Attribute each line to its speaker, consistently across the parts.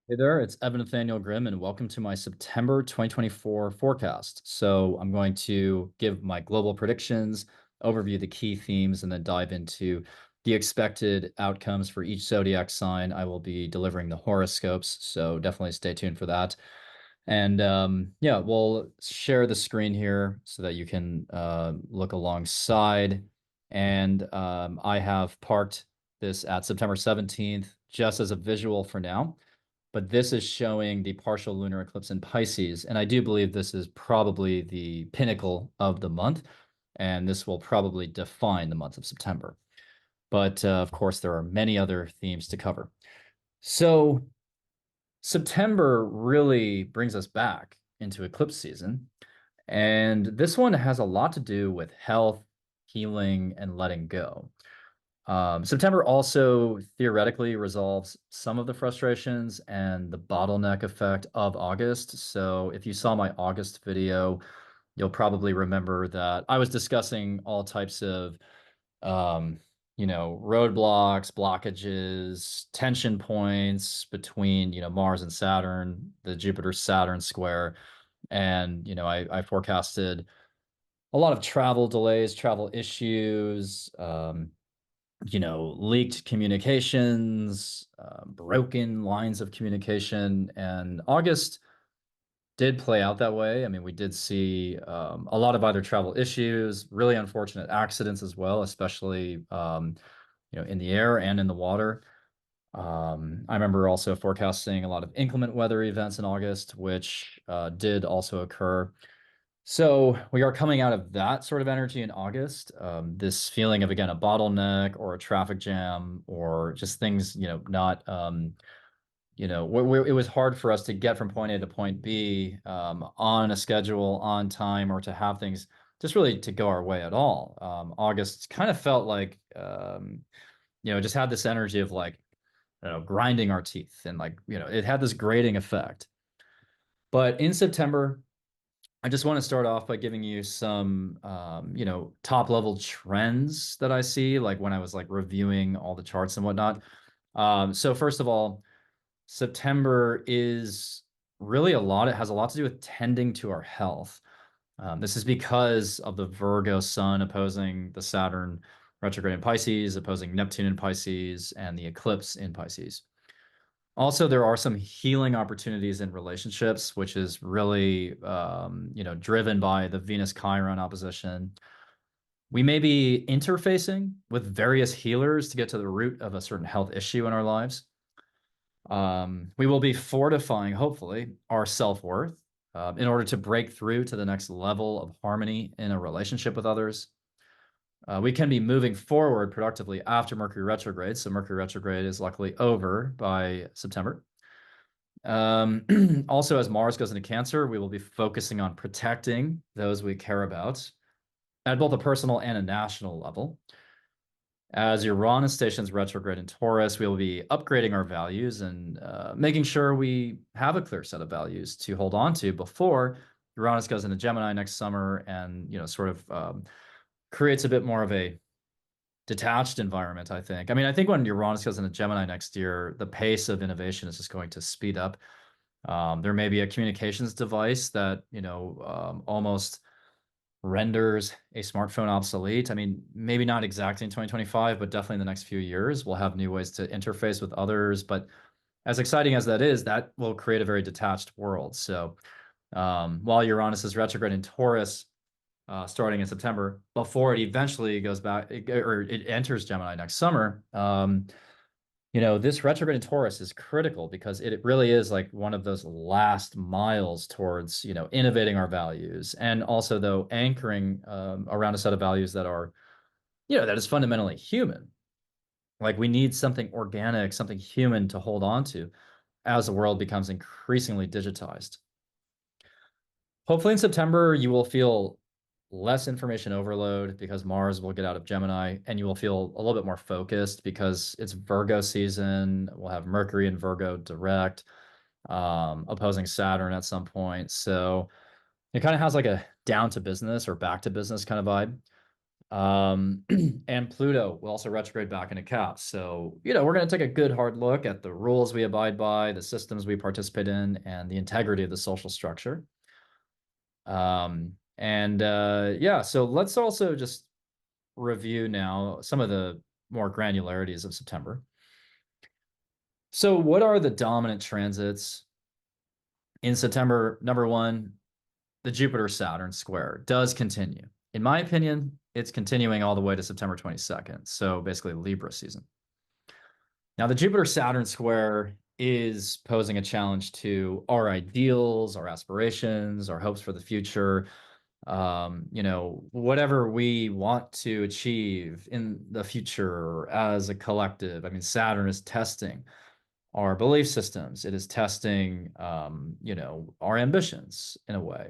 Speaker 1: Hey there, it's Evan Nathaniel Grimm, and welcome to my September 2024 forecast. So, I'm going to give my global predictions, overview the key themes, and then dive into the expected outcomes for each zodiac sign. I will be delivering the horoscopes, so definitely stay tuned for that. And yeah, we'll share the screen here so that you can look alongside. And I have parked this at September 17th just as a visual for now. But this is showing the partial lunar eclipse in Pisces. And I do believe this is probably the pinnacle of the month. And this will probably define the month of September. But of course, there are many other themes to cover. So September really brings us back into eclipse season. And this one has a lot to do with health, healing, and letting go. September also theoretically resolves some of the frustrations and the bottleneck effect of August. So if you saw my August video, you'll probably remember that I was discussing all types of, um, roadblocks, blockages, tension points between, Mars and Saturn, the Jupiter-Saturn square. And, I forecasted a lot of travel delays, travel issues, leaked communications, broken lines of communication. And August did play out that way. I mean, we did see a lot of either travel issues, really unfortunate accidents as well, especially in the air and in the water. I remember also forecasting a lot of inclement weather events in August, which did also occur. So we are coming out of that sort of energy in August. This feeling of, again, a bottleneck or a traffic jam or just things, not, it was hard for us to get from point A to point B on a schedule, on time, or to have things just really to go our way at all. August kind of felt like, just had this energy of like, grinding our teeth and like, it had this grating effect. But in September, I just want to start off by giving you some, top level trends that I see, like when I was like reviewing all the charts and whatnot. So first of all, September is really it has a lot to do with tending to our health. This is because of the Virgo sun opposing the Saturn retrograde in Pisces, opposing Neptune in Pisces, and the eclipse in Pisces. Also, there are some healing opportunities in relationships, which is really, driven by the Venus Chiron opposition. We may be interfacing with various healers to get to the root of a certain health issue in our lives. We will be fortifying, hopefully, our self-worth in order to break through to the next level of harmony in a relationship with others. We can be moving forward productively after Mercury retrograde. So Mercury retrograde is luckily over by September. Also, as Mars goes into Cancer, we will be focusing on protecting those we care about at both a personal and a national level. As Uranus stations retrograde in Taurus, we will be upgrading our values and making sure we have a clear set of values to hold on to before Uranus goes into Gemini next summer and, sort of creates a bit more of a detached environment, I think. I mean, I think when Uranus goes into Gemini next year, the pace of innovation is just going to speed up. There may be a communications device that, almost renders a smartphone obsolete. I mean, maybe not exactly in 2025, but definitely in the next few years, we'll have new ways to interface with others. But as exciting as that is, that will create a very detached world. So while Uranus is retrograde in Taurus, starting in September, before it eventually goes back or it enters Gemini next summer, this retrograde in Taurus is critical because it really is like one of those last miles towards, innovating our values and also though anchoring around a set of values that are, that is fundamentally human. Like we need something organic, something human to hold on to as the world becomes increasingly digitized. Hopefully in September, you will feel less information overload because Mars will get out of Gemini and you will feel a little bit more focused because it's Virgo season. We'll have Mercury in Virgo direct, opposing Saturn at some point. So it kind of has like a down to business or back to business kind of vibe. And Pluto will also retrograde back into Cap. So, we're going to take a good hard look at the rules we abide by, the systems we participate in, and the integrity of the social structure. Yeah, so let's also just review now some of the more granularities of September. So, what are the dominant transits in September? Number one, the Jupiter-Saturn square does continue. In my opinion, it's continuing all the way to September 22nd. So basically Libra season. Now, the Jupiter-Saturn square is posing a challenge to our ideals, our aspirations, our hopes for the future. Whatever we want to achieve in the future as a collective. I mean, Saturn is testing our belief systems. It is testing, our ambitions in a way.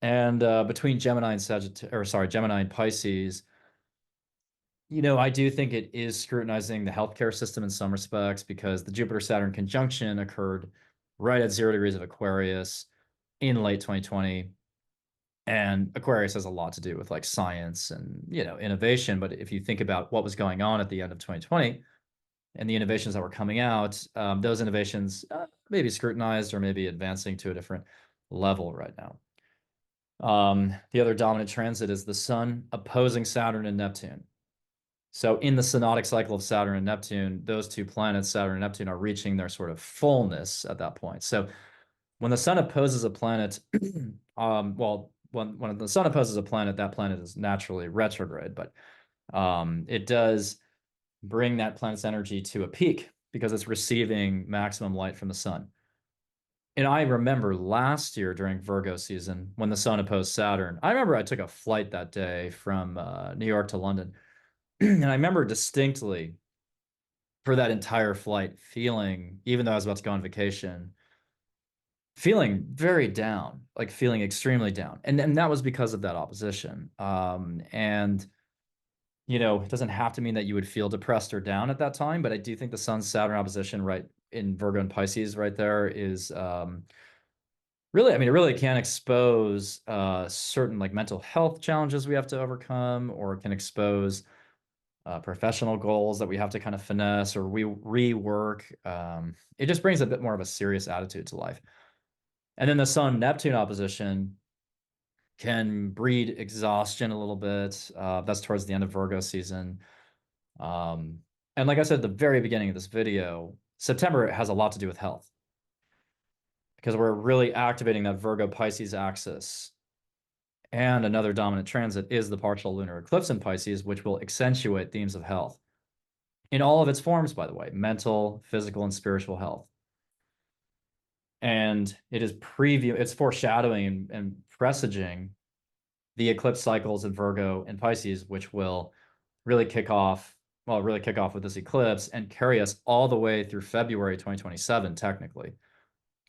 Speaker 1: And between Gemini and Gemini and Pisces, I do think it is scrutinizing the healthcare system in some respects because the Jupiter-Saturn conjunction occurred right at 0 degrees of Aquarius in late 2020. And Aquarius has a lot to do with like science and, innovation. But if you think about what was going on at the end of 2020 and the innovations that were coming out, those innovations may be scrutinized or maybe advancing to a different level right now. The other dominant transit is the Sun opposing Saturn and Neptune. So in the synodic cycle of Saturn and Neptune, those two planets, Saturn and Neptune, are reaching their sort of fullness at that point. So when the Sun opposes a planet, when the Sun opposes a planet, that planet is naturally retrograde, but it does bring that planet's energy to a peak because it's receiving maximum light from the Sun. And I remember last year during Virgo season when the Sun opposed Saturn, I remember I took a flight that day from New York to London. And I remember distinctly for that entire flight feeling, even though I was about to go on vacation, feeling very down, like feeling extremely down. And that was because of that opposition. It doesn't have to mean that you would feel depressed or down at that time, but I do think the Sun Saturn opposition right in Virgo and Pisces right there is really, I mean, it really can expose certain like mental health challenges we have to overcome, or it can expose professional goals that we have to kind of finesse or we rework. It just brings a bit more of a serious attitude to life. And then the Sun Neptune opposition can breed exhaustion a little bit. That's towards the end of Virgo season. And like I said at the very beginning of this video, September has a lot to do with health because we're really activating that Virgo Pisces axis. And another dominant transit is the partial lunar eclipse in Pisces, which will accentuate themes of health in all of its forms, by the way, mental, physical, and spiritual health. And it's foreshadowing and presaging the eclipse cycles in Virgo and Pisces, which will really kick off with this eclipse and carry us all the way through February 2027, technically.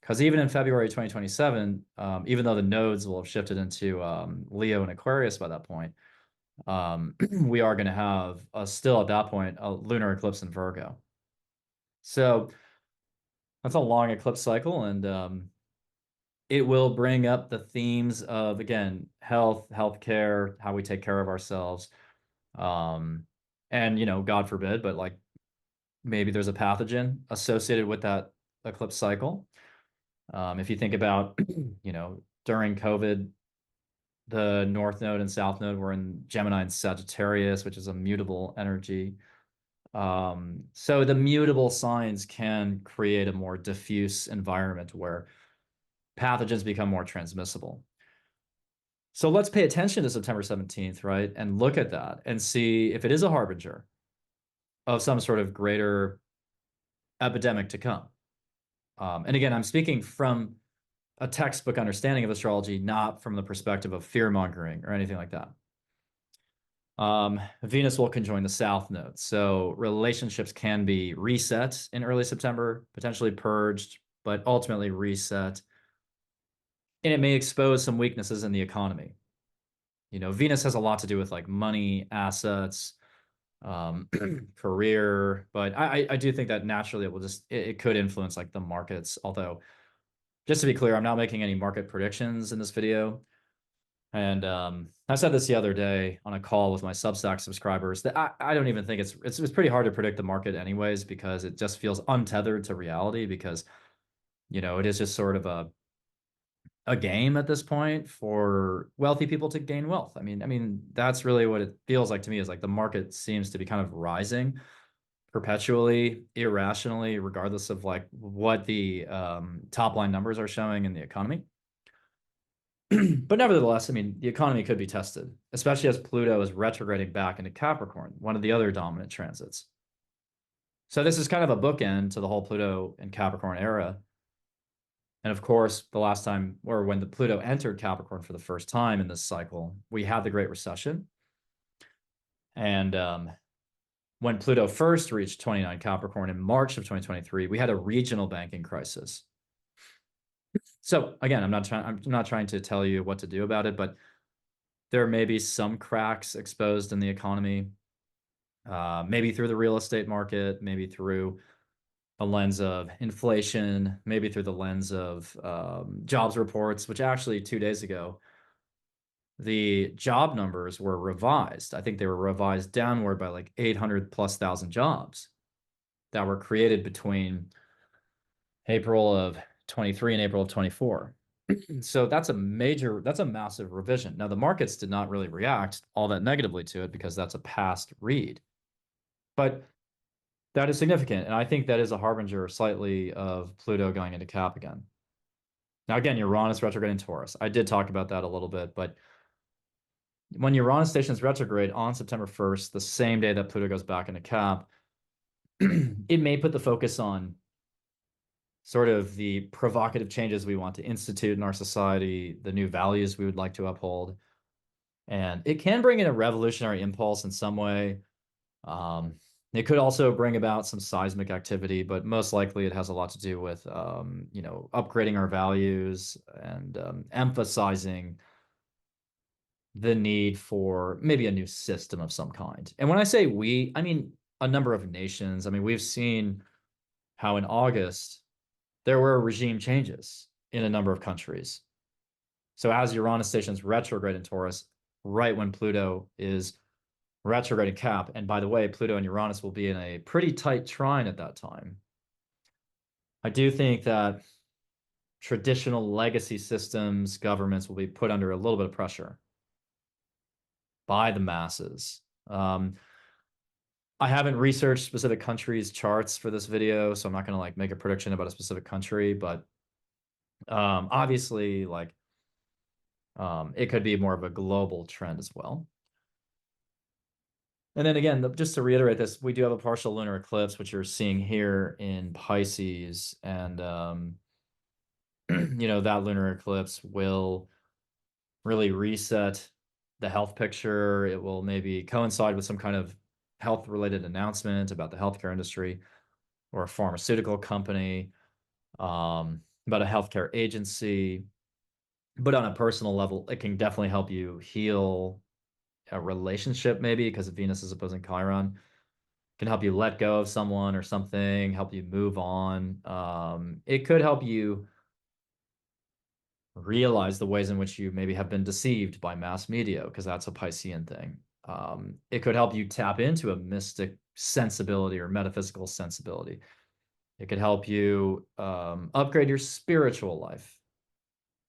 Speaker 1: Because even in February 2027, even though the nodes will have shifted into Leo and Aquarius by that point, we are going to have still at that point a lunar eclipse in Virgo. So that's a long eclipse cycle, and it will bring up the themes of, again, health, healthcare, how we take care of ourselves. And, God forbid, but like maybe there's a pathogen associated with that eclipse cycle. If you think about, during COVID, the North Node and South Node were in Gemini and Sagittarius, which is a mutable energy. So the mutable signs can create a more diffuse environment where pathogens become more transmissible. So let's pay attention to September 17th, right? And look at that and see if it is a harbinger of some sort of greater epidemic to come. And again, I'm speaking from a textbook understanding of astrology, not from the perspective of fear-mongering or anything like that. Venus will conjoin the South Node. So relationships can be reset in early September, potentially purged, but ultimately reset. And it may expose some weaknesses in the economy. Venus has a lot to do with like money, assets, career, but I do think that naturally it could influence like the markets. Although, just to be clear, I'm not making any market predictions in this video. And I said this the other day on a call with my Substack subscribers that I don't even think it's pretty hard to predict the market anyways, because it just feels untethered to reality, because it is just sort of a game at this point for wealthy people to gain wealth. I mean that's really what it feels like to me, is like the market seems to be kind of rising perpetually, irrationally, regardless of like what the top line numbers are showing in the economy. But nevertheless, I mean, the economy could be tested, especially as Pluto is retrograding back into Capricorn, one of the other dominant transits. So this is kind of a bookend to the whole Pluto and Capricorn era. And of course, the last time, or when the Pluto entered Capricorn for the first time in this cycle, we had the Great Recession. And when Pluto first reached 29 Capricorn in March of 2023, we had a regional banking crisis. So again, I'm not trying to tell you what to do about it, but there may be some cracks exposed in the economy, maybe through the real estate market, maybe through a lens of inflation, maybe through the lens of jobs reports, which actually 2 days ago, the job numbers were revised. I think they were revised downward by like 800 plus thousand jobs that were created between April of 23 and April of 24. So that's a massive revision. Now, the markets did not really react all that negatively to it because that's a past read, but that is significant. And I think that is a harbinger slightly of Pluto going into Cap again. Now, again, Uranus retrograde in Taurus. I did talk about that a little bit, but when Uranus stations retrograde on September 1st, the same day that Pluto goes back into Cap, it may put the focus on sort of the provocative changes we want to institute in our society, the new values we would like to uphold. And it can bring in a revolutionary impulse in some way. It could also bring about some seismic activity, but most likely it has a lot to do with, upgrading our values and emphasizing the need for maybe a new system of some kind. And when I say we, I mean a number of nations. I mean, we've seen how in August there were regime changes in a number of countries. So as Uranus stations retrograde in Taurus, right when Pluto is retrograde in Cap, and by the way, Pluto and Uranus will be in a pretty tight trine at that time. I do think that traditional legacy systems, governments will be put under a little bit of pressure by the masses. I haven't researched specific countries' charts for this video, so I'm not going to like make a prediction about a specific country, but obviously, like it could be more of a global trend as well. And then again, just to reiterate this, we do have a partial lunar eclipse, which you're seeing here in Pisces, and that lunar eclipse will really reset the health picture. It will maybe coincide with some kind of health-related announcement about the healthcare industry or a pharmaceutical company, about a healthcare agency. But on a personal level, it can definitely help you heal a relationship, maybe because Venus is opposing Chiron. Can help you let go of someone or something, help you move on. It could help you realize the ways in which you maybe have been deceived by mass media, because that's a Piscean thing. It could help you tap into a mystic sensibility or metaphysical sensibility. It could help you upgrade your spiritual life.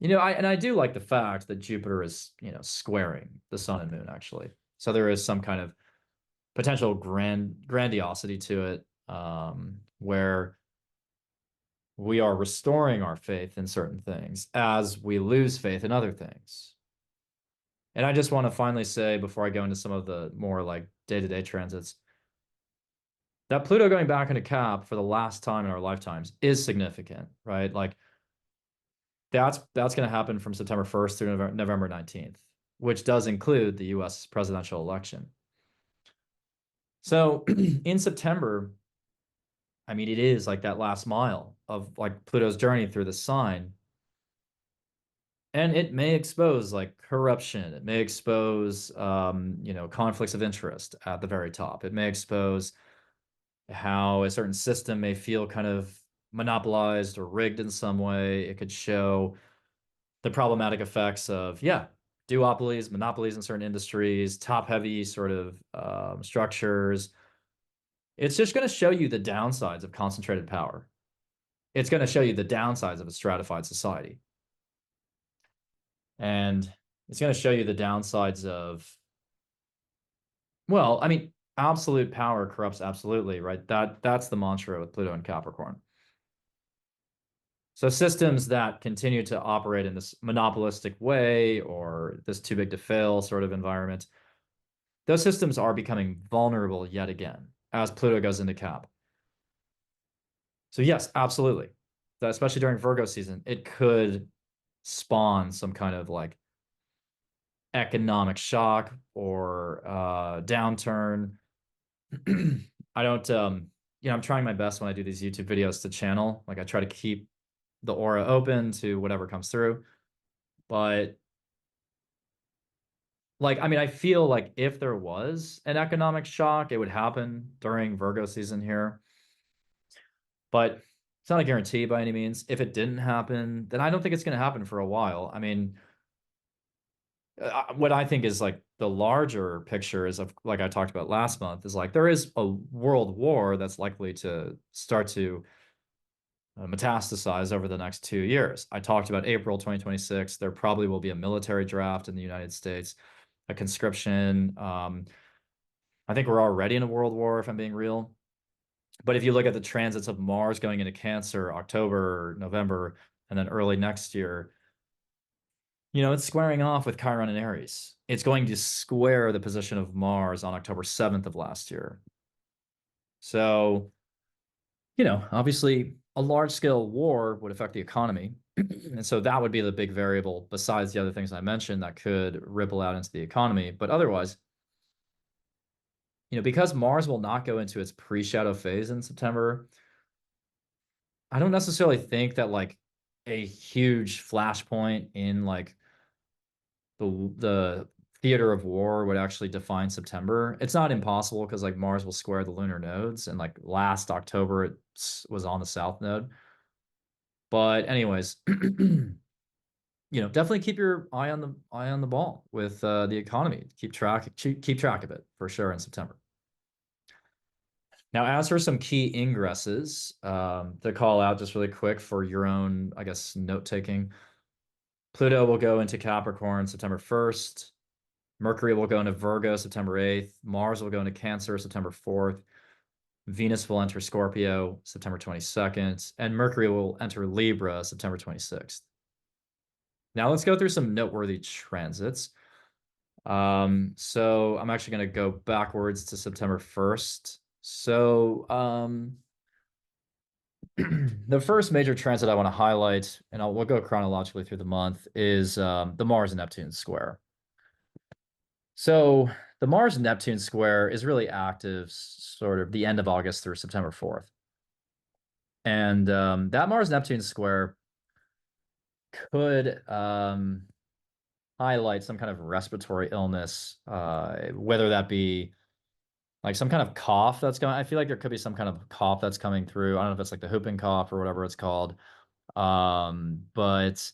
Speaker 1: I do like the fact that Jupiter is, squaring the sun and moon, actually. So there is some kind of potential grandiosity to it, where we are restoring our faith in certain things as we lose faith in other things. And I just want to finally say, before I go into some of the more like day-to-day transits, that Pluto going back into Cap for the last time in our lifetimes is significant, right? Like that's going to happen from September 1st through November 19th, which does include the US presidential election. So in September, I mean, it is like that last mile of like Pluto's journey through the sign. And it may expose like corruption. It may expose, conflicts of interest at the very top. It may expose how a certain system may feel kind of monopolized or rigged in some way. It could show the problematic effects of, yeah, duopolies, monopolies in certain industries, top heavy sort of structures. It's just going to show you the downsides of concentrated power. It's going to show you the downsides of a stratified society. And it's going to show you the downsides of, well, I mean, absolute power corrupts absolutely, right? That's the mantra with Pluto and Capricorn. So systems that continue to operate in this monopolistic way or this too big to fail sort of environment, those systems are becoming vulnerable yet again as Pluto goes into Cap. So yes, absolutely. Especially during Virgo season, it could spawn some kind of like economic shock or downturn. I don't, I'm trying my best when I do these YouTube videos to channel. Like I try to keep the aura open to whatever comes through. But like, I mean, I feel like if there was an economic shock, it would happen during Virgo season here. But it's not a guarantee by any means. If it didn't happen, then I don't think it's going to happen for a while. I mean, what I think is like the larger picture is of like I talked about last month is like there is a world war that's likely to start to metastasize over the next 2 years. I talked about April 2026. There probably will be a military draft in the United States, a conscription. I think we're already in a world war, if I'm being real. But if you look at the transits of Mars going into Cancer, October, November, and then early next year, it's squaring off with Chiron and Aries. It's going to square the position of Mars on October 7th of last year. So, obviously a large scale war would affect the economy. And so that would be the big variable besides the other things I mentioned that could ripple out into the economy. But otherwise, because Mars will not go into its pre-shadow phase in September, I don't necessarily think that like a huge flashpoint in like the theater of war would actually define September. It's not impossible because like Mars will square the lunar nodes, and like last October it was on the south node. But anyways, definitely keep your eye on the ball with the economy. Keep track of it for sure in September. Now, as for some key ingresses to call out just really quick for your own, I guess, note taking, Pluto will go into Capricorn September 1st. Mercury will go into Virgo September 8th. Mars will go into Cancer September 4th. Venus will enter Scorpio September 22nd. And Mercury will enter Libra September 26th. Now let's go through some noteworthy transits. So I'm actually going to go backwards to September 1st. So the first major transit I want to highlight, and we'll go chronologically through the month, is the Mars and Neptune square. So the Mars and Neptune square is really active sort of the end of August through September 4th. And that Mars Neptune square could highlight some kind of respiratory illness, whether that be like some kind of cough that's going. I feel like there could be some kind of cough that's coming through. I don't know if it's like the whooping cough or whatever it's called. But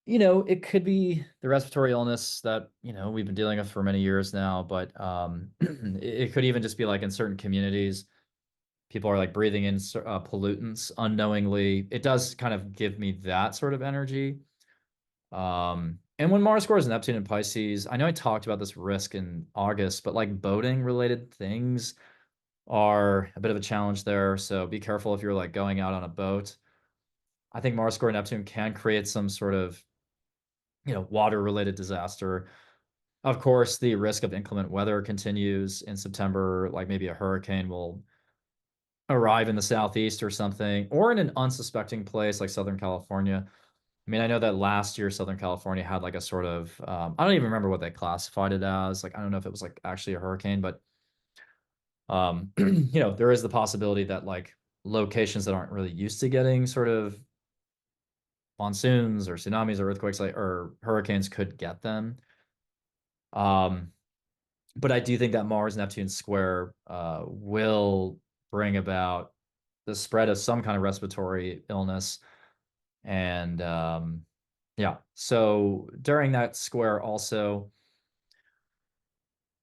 Speaker 1: it could be the respiratory illness that, we've been dealing with for many years now, but it could even just be like in certain communities, people are like breathing in pollutants unknowingly. It does kind of give me that sort of energy. And when Mars scores Neptune in Pisces, I know I talked about this risk in August, but like boating related things are a bit of a challenge there. So be careful if you're like going out on a boat. I think Mars square Neptune can create some sort of, water related disaster. Of course, the risk of inclement weather continues in September, like maybe a hurricane will arrive in the southeast or something, or in an unsuspecting place like Southern California. I mean, I know that last year Southern California had like a sort of I don't even remember what they classified it as. Like I don't know if it was like actually a hurricane, but there is the possibility that like locations that aren't really used to getting sort of monsoons or tsunamis or earthquakes or hurricanes could get them. But I do think that Mars Neptune square will bring about the spread of some kind of respiratory illness, and Yeah. So during that square also,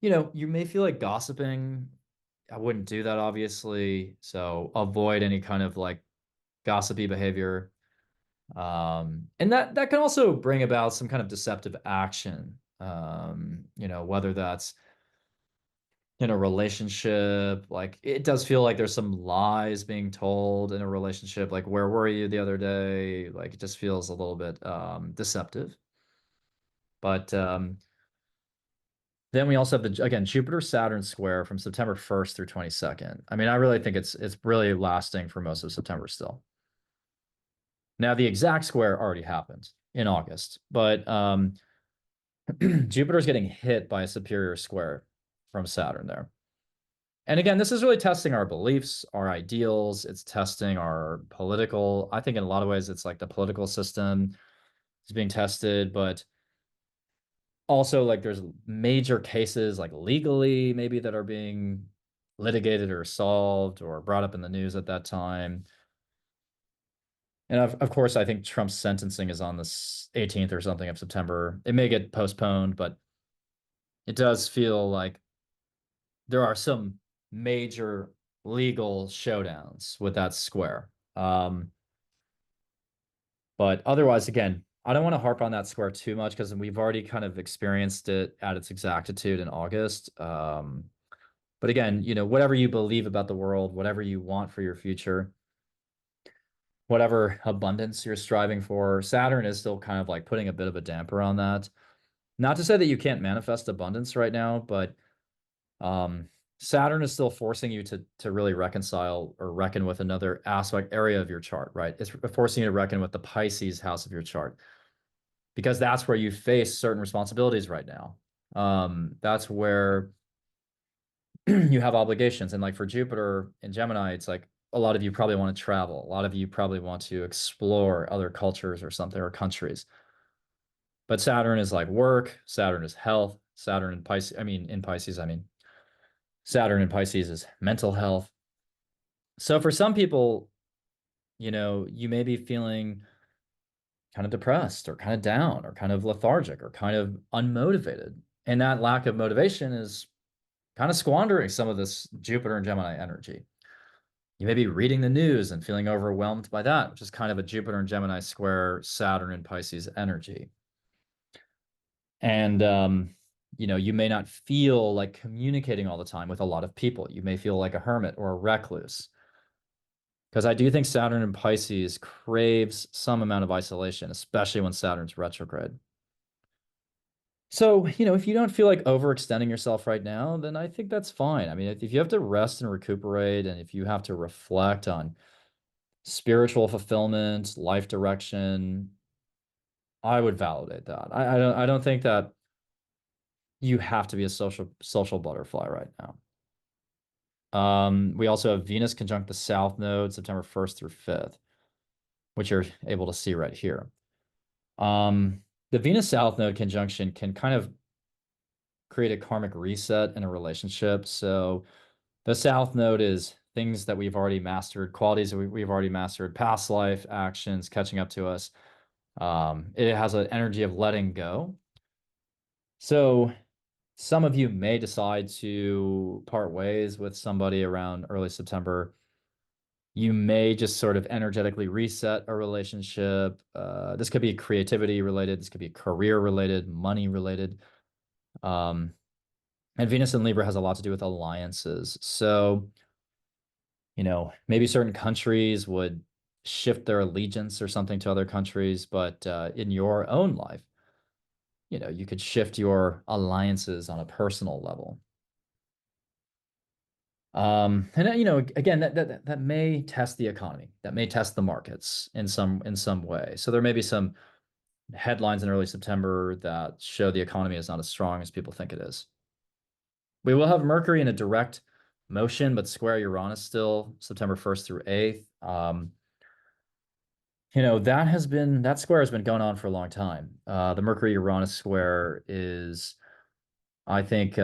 Speaker 1: you may feel like gossiping. I wouldn't do that, obviously. So avoid any kind of like gossipy behavior. And that can also bring about some kind of deceptive action. Whether that's in a relationship, like it does feel like there's some lies being told in a relationship, like where were you the other day? Like it just feels a little bit deceptive. But then we also have again Jupiter Saturn square from September 1st through 22nd. I mean, I really think it's really lasting for most of September still. Now the exact square already happened in August, but Jupiter's getting hit by a superior square from Saturn there. And again, this is really testing our beliefs, our ideals. It's testing our political. I think in a lot of ways, it's like the political system is being tested, but also like there's major cases like legally maybe that are being litigated or solved or brought up in the news at that time. And of course, I think Trump's sentencing is on the 18th or something of September. It may get postponed, but it does feel like there are some major legal showdowns with that square. But otherwise, again, I don't want to harp on that square too much because we've already kind of experienced it at its exactitude in August. But again, whatever you believe about the world, whatever you want for your future, whatever abundance you're striving for, Saturn is still kind of like putting a bit of a damper on that. Not to say that you can't manifest abundance right now, but um, Saturn is still forcing you to really reconcile or reckon with another aspect area of your chart, right? It's forcing you to reckon with the Pisces house of your chart because that's where you face certain responsibilities right now. That's where you have obligations. And like for Jupiter in Gemini, it's like a lot of you probably want to travel. A lot of you probably want to explore other cultures or something or countries. But Saturn is like work, Saturn is health, Saturn in Pisces, Saturn in Pisces is mental health. So for some people, you may be feeling kind of depressed or kind of down or kind of lethargic or kind of unmotivated. And that lack of motivation is kind of squandering some of this Jupiter and Gemini energy. You may be reading the news and feeling overwhelmed by that, which is kind of a Jupiter and Gemini square Saturn and Pisces energy. And you may not feel like communicating all the time with a lot of people. You may feel like a hermit or a recluse. Because I do think Saturn in Pisces craves some amount of isolation, especially when Saturn's retrograde. So, if you don't feel like overextending yourself right now, then I think that's fine. I mean, if you have to rest and recuperate, and if you have to reflect on spiritual fulfillment, life direction, I would validate that. I don't think that you have to be a social butterfly right now. We also have Venus conjunct the South Node September 1st through 5th, which you're able to see right here. The Venus South Node conjunction can kind of create a karmic reset in a relationship. So the South Node is things that we've already mastered, qualities that we've already mastered, past life actions catching up to us. It has an energy of letting go. So some of you may decide to part ways with somebody around early September. You may just sort of energetically reset a relationship. This could be creativity related. This could be career related, money related. And Venus in Libra has a lot to do with alliances. So, maybe certain countries would shift their allegiance or something to other countries, but in your own life, you could shift your alliances on a personal level. And again, that may test the economy, that may test the markets in some way. So there may be some headlines in early September that show the economy is not as strong as people think it is. We will have Mercury in a direct motion, but square Uranus still September 1st through 8th. That square has been going on for a long time. The Mercury Uranus square is, I think,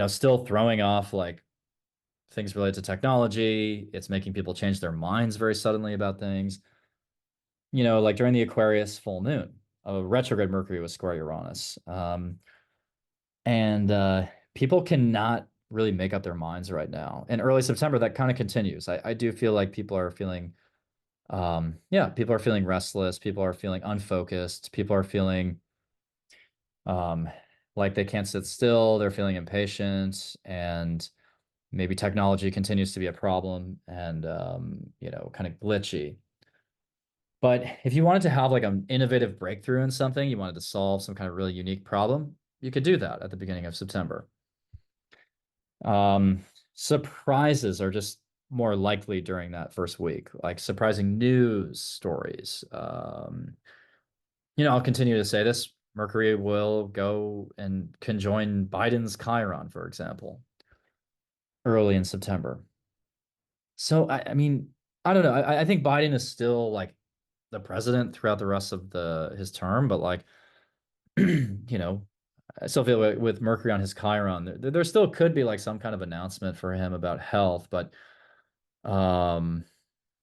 Speaker 1: still throwing off like things related to technology. It's making people change their minds very suddenly about things. like during the Aquarius full moon, a retrograde Mercury was square Uranus. And people cannot really make up their minds right now. In early September, that kind of continues. I do feel like people are feeling, yeah, people are feeling restless. People are feeling unfocused. People are feeling um, like they can't sit still. They're feeling impatient, and maybe technology continues to be a problem and, kind of glitchy. But if you wanted to have like an innovative breakthrough in something, you wanted to solve some kind of really unique problem, you could do that at the beginning of September. Um, Surprises are just more likely during that first week, like surprising news stories. I'll continue to say this. Mercury will go and conjoin Biden's Chiron, for example, early in September. So I mean, I don't know. I think Biden is still like the president throughout the rest of the his term, but like, I still feel with Mercury on his Chiron, there still could be like some kind of announcement for him about health, but um,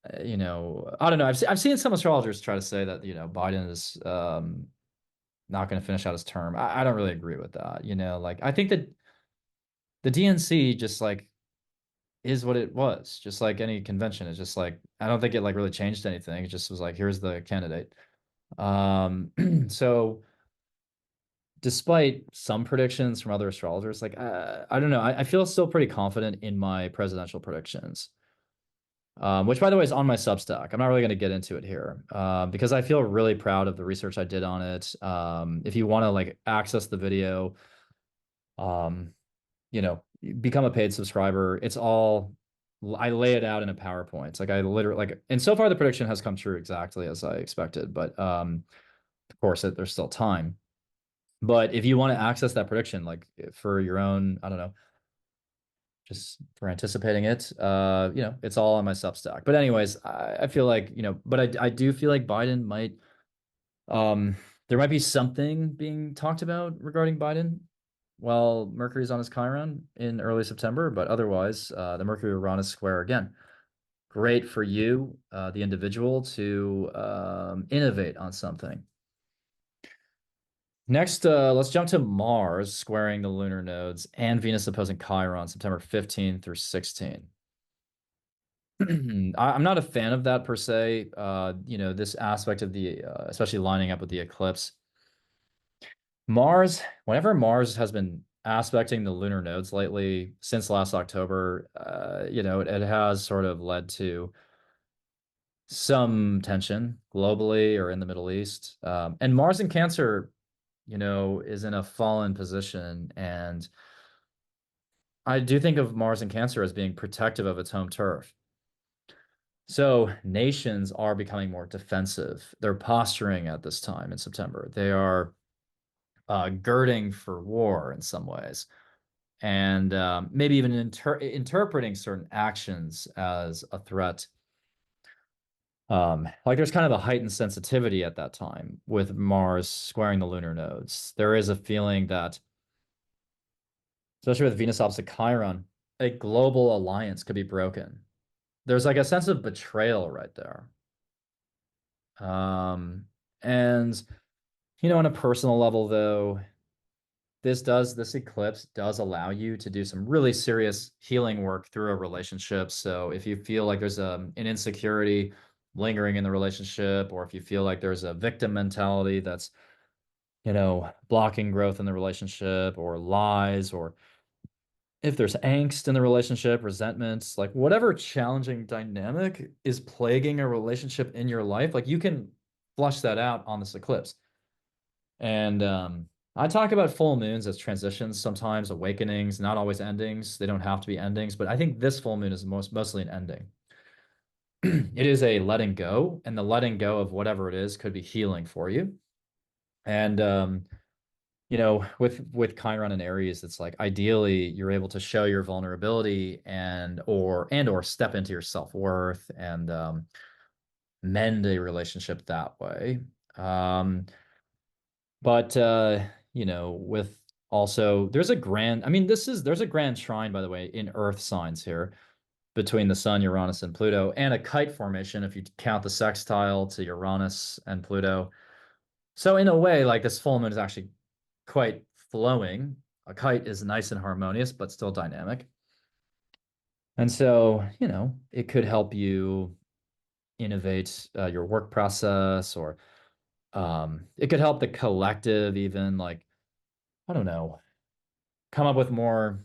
Speaker 1: I don't know. I've seen some astrologers try to say that, Biden is not going to finish out his term. I don't really agree with that. Like I think that the DNC just like is what it was, just like any convention. It's just like I don't think it like really changed anything. It just was like here's the candidate. Um, so despite some predictions from other astrologers, like I don't know, I feel still pretty confident in my presidential predictions. Which by the way is on my Substack. I'm not really going to get into it here, because I feel really proud of the research I did on it. If you want to like access the video, um, become a paid subscriber. It's all I lay it out in a PowerPoint. It's like I literally like, and so far the prediction has come true exactly as I expected. But of course, there's still time. But if you want to access that prediction, like for your own, I don't know, just for anticipating it, it's all on my Substack. But anyways, I feel like, but I do feel like Biden might, um, there might be something being talked about regarding Biden while Mercury's on his Chiron in early September. But otherwise, the Mercury Uranus square again, great for you, the individual, to innovate on something. Next, let's jump to Mars squaring the lunar nodes and Venus opposing Chiron September 15 through 16. I'm not a fan of that per se. This aspect of the, especially lining up with the eclipse. Whenever Mars has been aspecting the lunar nodes lately, since last October, it has sort of led to some tension globally or in the Middle East. And Mars in Cancer, is in a fallen position. And I do think of Mars in Cancer as being protective of its home turf. So nations are becoming more defensive. They're posturing at this time in September. They are girding for war in some ways, and maybe even interpreting certain actions as a threat. Like there's kind of a heightened sensitivity at that time with Mars squaring the lunar nodes. There is a feeling that, especially with Venus opposite Chiron, a global alliance could be broken. There's like a sense of betrayal right there. Um, and on a personal level, though, this eclipse does allow you to do some really serious healing work through a relationship. So if you feel like there's an insecurity lingering in the relationship, or if you feel like there's a victim mentality that's, blocking growth in the relationship, or lies, or if there's angst in the relationship, resentments, like whatever challenging dynamic is plaguing a relationship in your life, like you can flush that out on this eclipse. And I talk about full moons as transitions, sometimes awakenings, not always endings. They don't have to be endings, but I think this full moon is mostly an ending. It is a letting go, and the letting go of whatever it is could be healing for you. And with Chiron and Aries, it's like ideally you're able to show your vulnerability and or step into your self-worth and mend a relationship that way. But with also there's a grand, I mean, there's a grand trine, by the way, in Earth signs here. between the Sun, Uranus, and Pluto, and a kite formation if you count the sextile to Uranus and Pluto. So in a way, like this full moon is actually quite flowing. A kite is nice and harmonious, but still dynamic. And so, it could help you innovate your work process, or it could help the collective even, like, I don't know, come up with more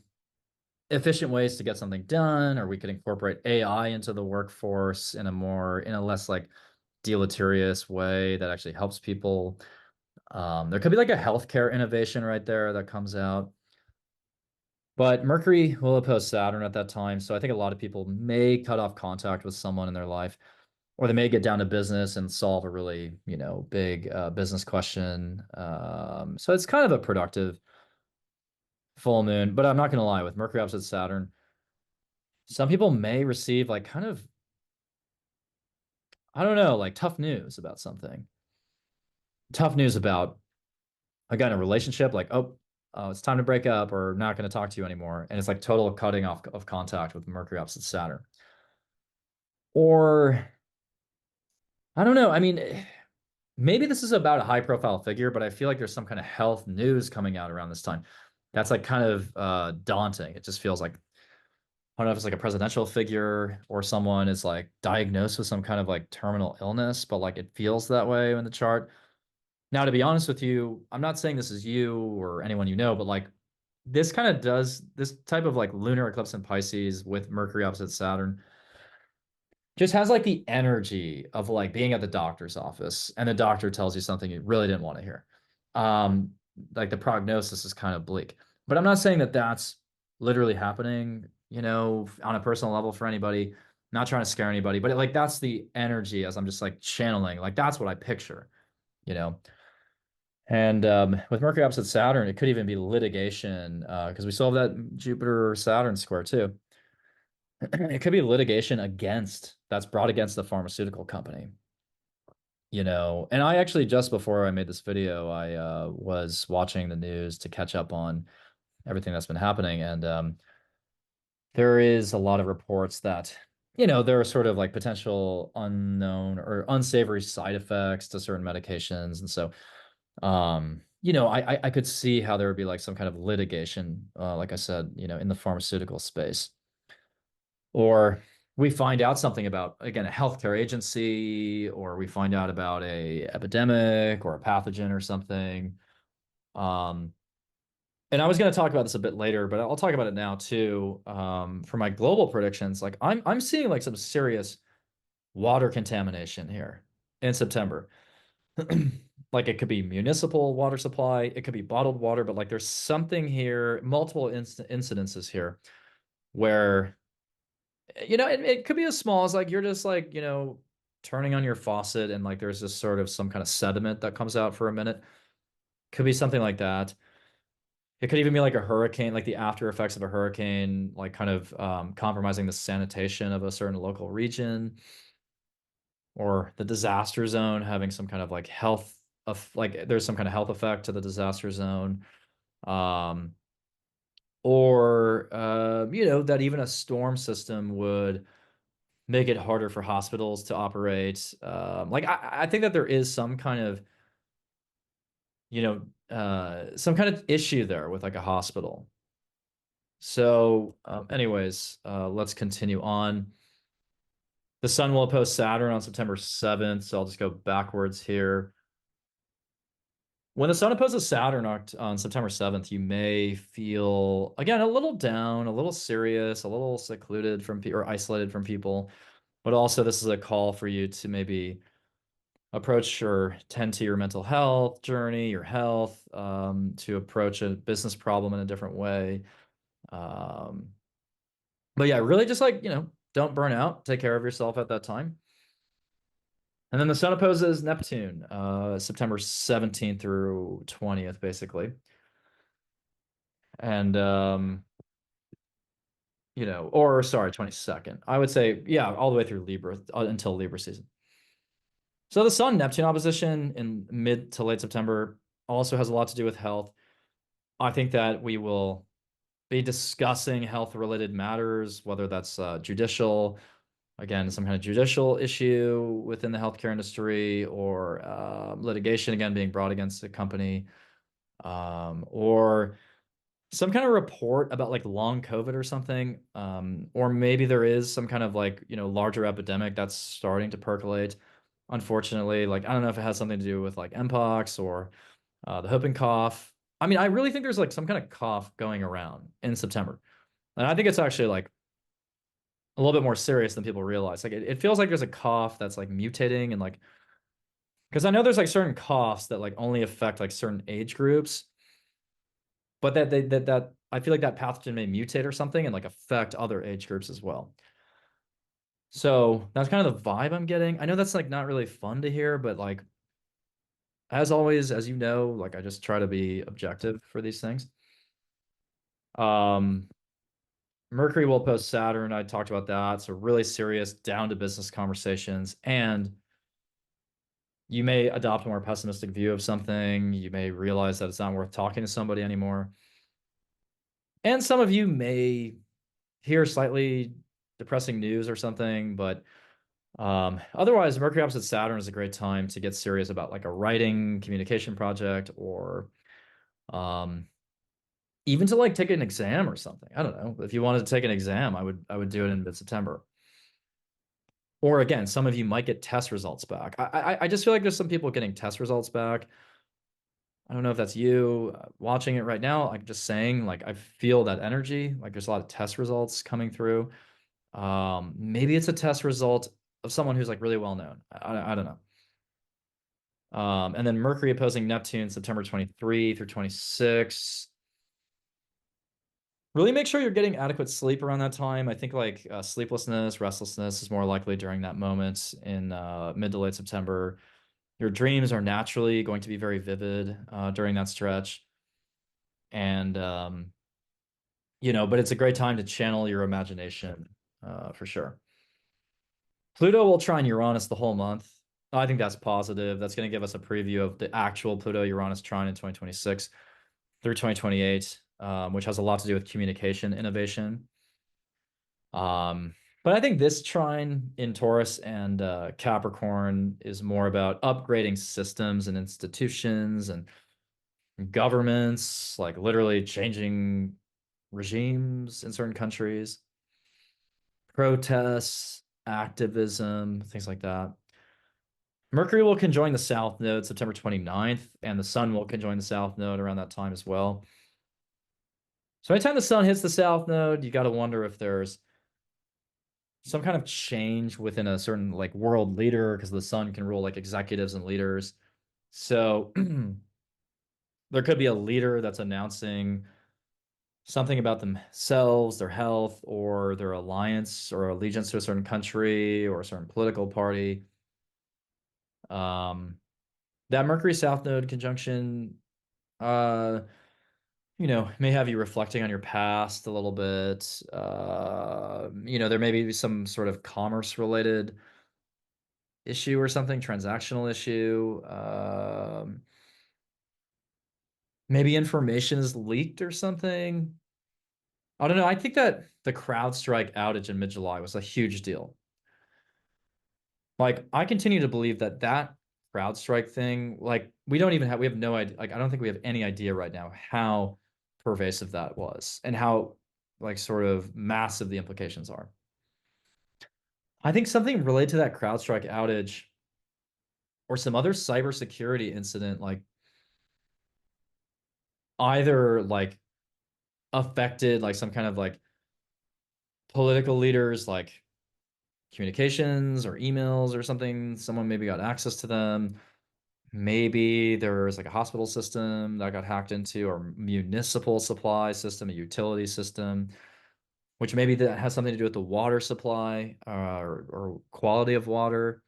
Speaker 1: efficient ways to get something done, or we could incorporate AI into the workforce in a less like deleterious way that actually helps people. There could be like a healthcare innovation right there that comes out. But Mercury will oppose Saturn at that time. So I think a lot of people may cut off contact with someone in their life, or they may get down to business and solve a really, big business question. So it's kind of a productive full moon. But I'm not going to lie, with Mercury opposite Saturn, some people may receive like kind of, I don't know, like tough news about something. Tough news about, again, a relationship, like, oh, it's time to break up, or not going to talk to you anymore. And it's like total cutting off of contact with Mercury opposite Saturn. Or, I don't know. I mean, maybe this is about a high profile figure, but I feel like there's some kind of health news coming out around this time. That's like kind of daunting. It just feels like, I don't know if it's like a presidential figure or someone is like diagnosed with some kind of like terminal illness, but like it feels that way in the chart. Now, to be honest with you, I'm not saying this is you or anyone you know, but like this kind of does this type of like lunar eclipse in Pisces with Mercury opposite Saturn just has like the energy of like being at the doctor's office and the doctor tells you something you really didn't want to hear. Um, like the prognosis is kind of bleak. But I'm not saying that that's literally happening, on a personal level for anybody. Not trying to scare anybody, but like that's the energy as I'm just like channeling. Like that's what I picture, you know. And with Mercury opposite Saturn, it could even be litigation because we still have that Jupiter Saturn square too. It could be litigation that's brought against the pharmaceutical company, And I actually, just before I made this video, I was watching the news to catch up on everything that's been happening. And there is a lot of reports that, there are sort of like potential unknown or unsavory side effects to certain medications. And so, I could see how there would be like some kind of litigation, like I said, in the pharmaceutical space. Or we find out something about, again, a healthcare agency, or we find out about a epidemic or a pathogen or something. Um, and I was going to talk about this a bit later, but I'll talk about it now too. For my global predictions, like I'm seeing like some serious water contamination here in September. Like it could be municipal water supply, it could be bottled water, but like there's something here, multiple incidences here where it could be as small as like you're just like, turning on your faucet and like there's just sort of some kind of sediment that comes out for a minute. Could be something like that. It could even be like a hurricane, like the after effects of a hurricane, like kind of compromising the sanitation of a certain local region, or the disaster zone having some kind of like health of like there's some kind of health effect to the disaster zone. Um, or that even a storm system would make it harder for hospitals to operate. Like I think that there is some kind of, some kind of issue there with like a hospital. So, anyways, let's continue on. The sun will oppose Saturn on September 7th, so I'll just go backwards here. When the sun opposes Saturn on September 7th, you may feel, again, a little down, a little serious, a little secluded from or isolated from people. But also, this is a call for you to maybe approach or tend to your mental health journey, your health, to approach a business problem in a different way. Um, but yeah, really just like, don't burn out, take care of yourself at that time. And then the sun opposes Neptune, September 17th through 20th, basically. And, or sorry, 22nd. I would say, yeah, all the way through Libra until Libra season. So the Sun Neptune opposition in mid to late September also has a lot to do with health. I think that we will be discussing health-related matters, whether that's judicial, again, some kind of judicial issue within the healthcare industry, or litigation, again, being brought against a company, or some kind of report about like long COVID or something. Or maybe there is some kind of like, larger epidemic that's starting to percolate. Unfortunately, like I don't know if it has something to do with like Mpox or the whooping cough. I mean, I really think there's like some kind of cough going around in September. And I think it's actually like a little bit more serious than people realize. Like it feels like there's a cough that's like mutating and like, because I know there's like certain coughs that like only affect like certain age groups, but that I feel like that pathogen may mutate or something and like affect other age groups as well. So that's kind of the vibe I'm getting. I know that's like not really fun to hear, but like as always, as you know, like I just try to be objective for these things. Um, Mercury will post Saturn. I talked about that. So really serious, down to business conversations. And you may adopt a more pessimistic view of something. You may realize that it's not worth talking to somebody anymore. And some of you may hear slightly depressing news or something, but otherwise, Mercury opposite Saturn is a great time to get serious about like a writing communication project, or um, even to like take an exam or something. I don't know. If you wanted to take an exam, I would do it in mid-September. Or again, some of you might get test results back. I just feel like there's some people getting test results back. I don't know if that's you watching it right now. I'm just saying, like I feel that energy. Like there's a lot of test results coming through. Maybe it's a test result of someone who's like really well known. I don't know. And then Mercury opposing Neptune, September 23 through 26. Really make sure you're getting adequate sleep around that time. I think like sleeplessness, restlessness is more likely during that moment in mid to late September. Your dreams are naturally going to be very vivid during that stretch. And, but it's a great time to channel your imagination for sure. Pluto will trine Uranus the whole month. I think that's positive. That's going to give us a preview of the actual Pluto-Uranus trine in 2026 through 2028, which has a lot to do with communication innovation. But I think this trine in Taurus and Capricorn is more about upgrading systems and institutions and governments, like literally changing regimes in certain countries, protests, activism, things like that. Mercury will conjoin the South Node September 29th, and the Sun will conjoin the South Node around that time as well. So anytime the Sun hits the South Node, you got to wonder if there's some kind of change within a certain like world leader, because the Sun can rule like executives and leaders. So there could be a leader that's announcing something about themselves, their health, or their alliance or allegiance to a certain country or a certain political party. Um, that Mercury South Node conjunction, uh, may have you reflecting on your past a little bit. There may be some sort of commerce related issue or something, transactional issue. Maybe information is leaked or something. I don't know. I think that the CrowdStrike outage in mid-July was a huge deal. Like, I continue to believe that CrowdStrike thing, like, we have no idea. Like, I don't think we have any idea right now how pervasive that was and how, like, sort of massive the implications are. I think something related to that CrowdStrike outage or some other cybersecurity incident, like, either, like, affected, like, some kind of, like, political leaders, like, communications or emails or something. Someone maybe got access to them. Maybe there's like a hospital system that got hacked into, or municipal supply system, a utility system, which maybe that has something to do with the water supply or quality of water.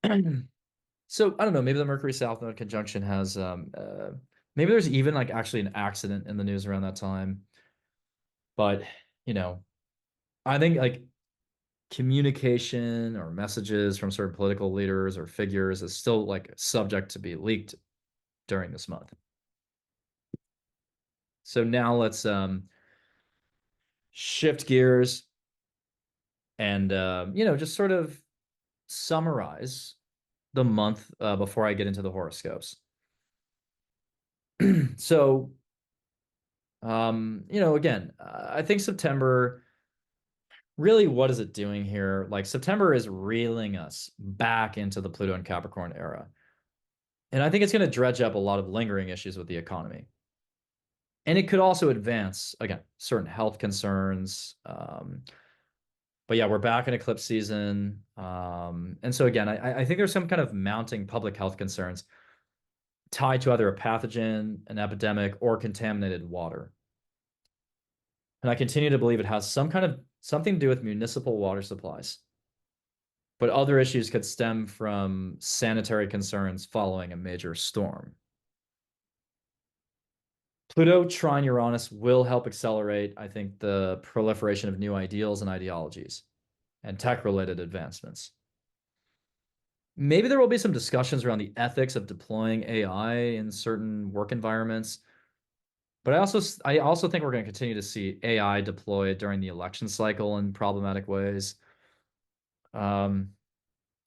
Speaker 1: So I don't know. Maybe the Mercury South Node conjunction has maybe there's even like actually an accident in the news around that time. But you know, I think like communication or messages from certain political leaders or figures is still like subject to be leaked during this month. So now let's shift gears and just sort of summarize the month before I get into the horoscopes. So, again, I think September, really, what is it doing here? Like, September is reeling us back into the Pluto and Capricorn era. And I think it's going to dredge up a lot of lingering issues with the economy. And it could also advance, again, certain health concerns. But yeah, we're back in eclipse season. And so again, I think there's some kind of mounting public health concerns tied to either a pathogen, an epidemic, or contaminated water. And I continue to believe it has something to do with municipal water supplies. But other issues could stem from sanitary concerns following a major storm. Pluto trine Uranus will help accelerate, I think, the proliferation of new ideals and ideologies and tech-related advancements. Maybe there will be some discussions around the ethics of deploying AI in certain work environments. But I also think we're going to continue to see AI deployed during the election cycle in problematic ways. Um,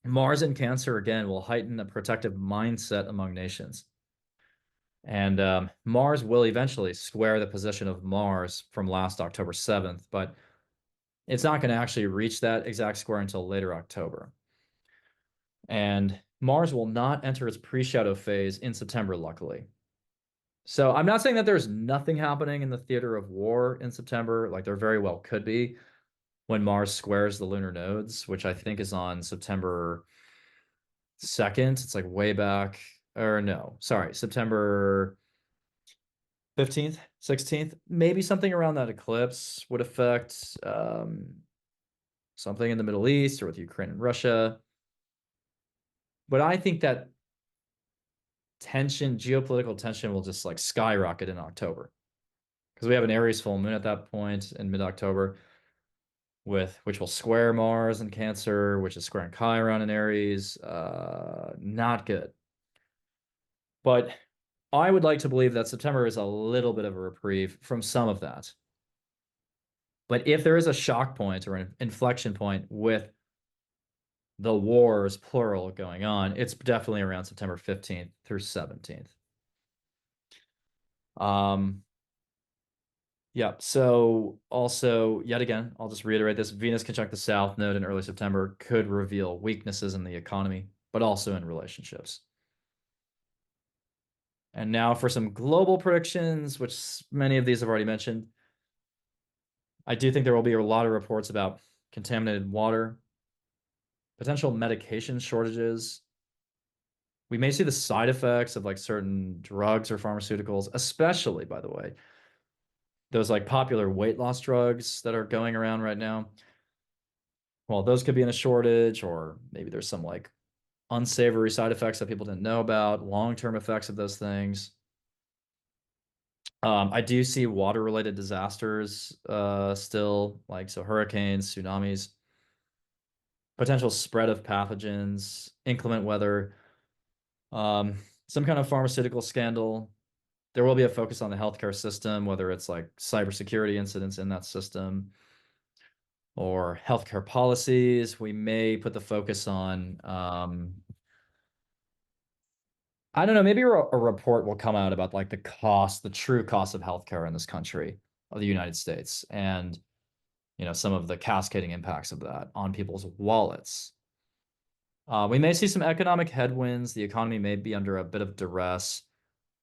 Speaker 1: Mars in Cancer again will heighten a protective mindset among nations. And Mars will eventually square the position of Mars from last October 7th, but it's not going to actually reach that exact square until later October. And Mars will not enter its pre-shadow phase in September, luckily. So I'm not saying that there's nothing happening in the theater of war in September, like there very well could be when Mars squares the lunar nodes, which I think is on September 2nd. It's like way back, or no, sorry, September 15th, 16th. Maybe something around that eclipse would affect something in the Middle East or with Ukraine and Russia. But I think that geopolitical tension will just like skyrocket in October because we have an Aries full moon at that point in mid-October, with which will square Mars in Cancer, which is squaring Chiron in Aries. Not good. But I would like to believe that September is a little bit of a reprieve from some of that. But if there is a shock point or an inflection point with the wars, plural, going on, it's definitely around September 15th through 17th. Um, yeah, so also, yet again, I'll just reiterate this, Venus conjunct the South Node in early September could reveal weaknesses in the economy, but also in relationships. And now for some global predictions, which many of these have already mentioned. I do think there will be a lot of reports about contaminated water, potential medication shortages. We may see the side effects of like certain drugs or pharmaceuticals, especially, by the way, those like popular weight loss drugs that are going around right now. Well, those could be in a shortage, or maybe there's some like unsavory side effects that people didn't know about, long-term effects of those things. I do see water-related disasters still, like so hurricanes, tsunamis, potential spread of pathogens, inclement weather, some kind of pharmaceutical scandal. There will be a focus on the healthcare system, whether it's like cybersecurity incidents in that system or healthcare policies. We may put the focus on, I don't know, maybe a report will come out about like the true cost of healthcare in this country, of the United States, and some of the cascading impacts of that on people's wallets. We may see some economic headwinds. The economy may be under a bit of duress,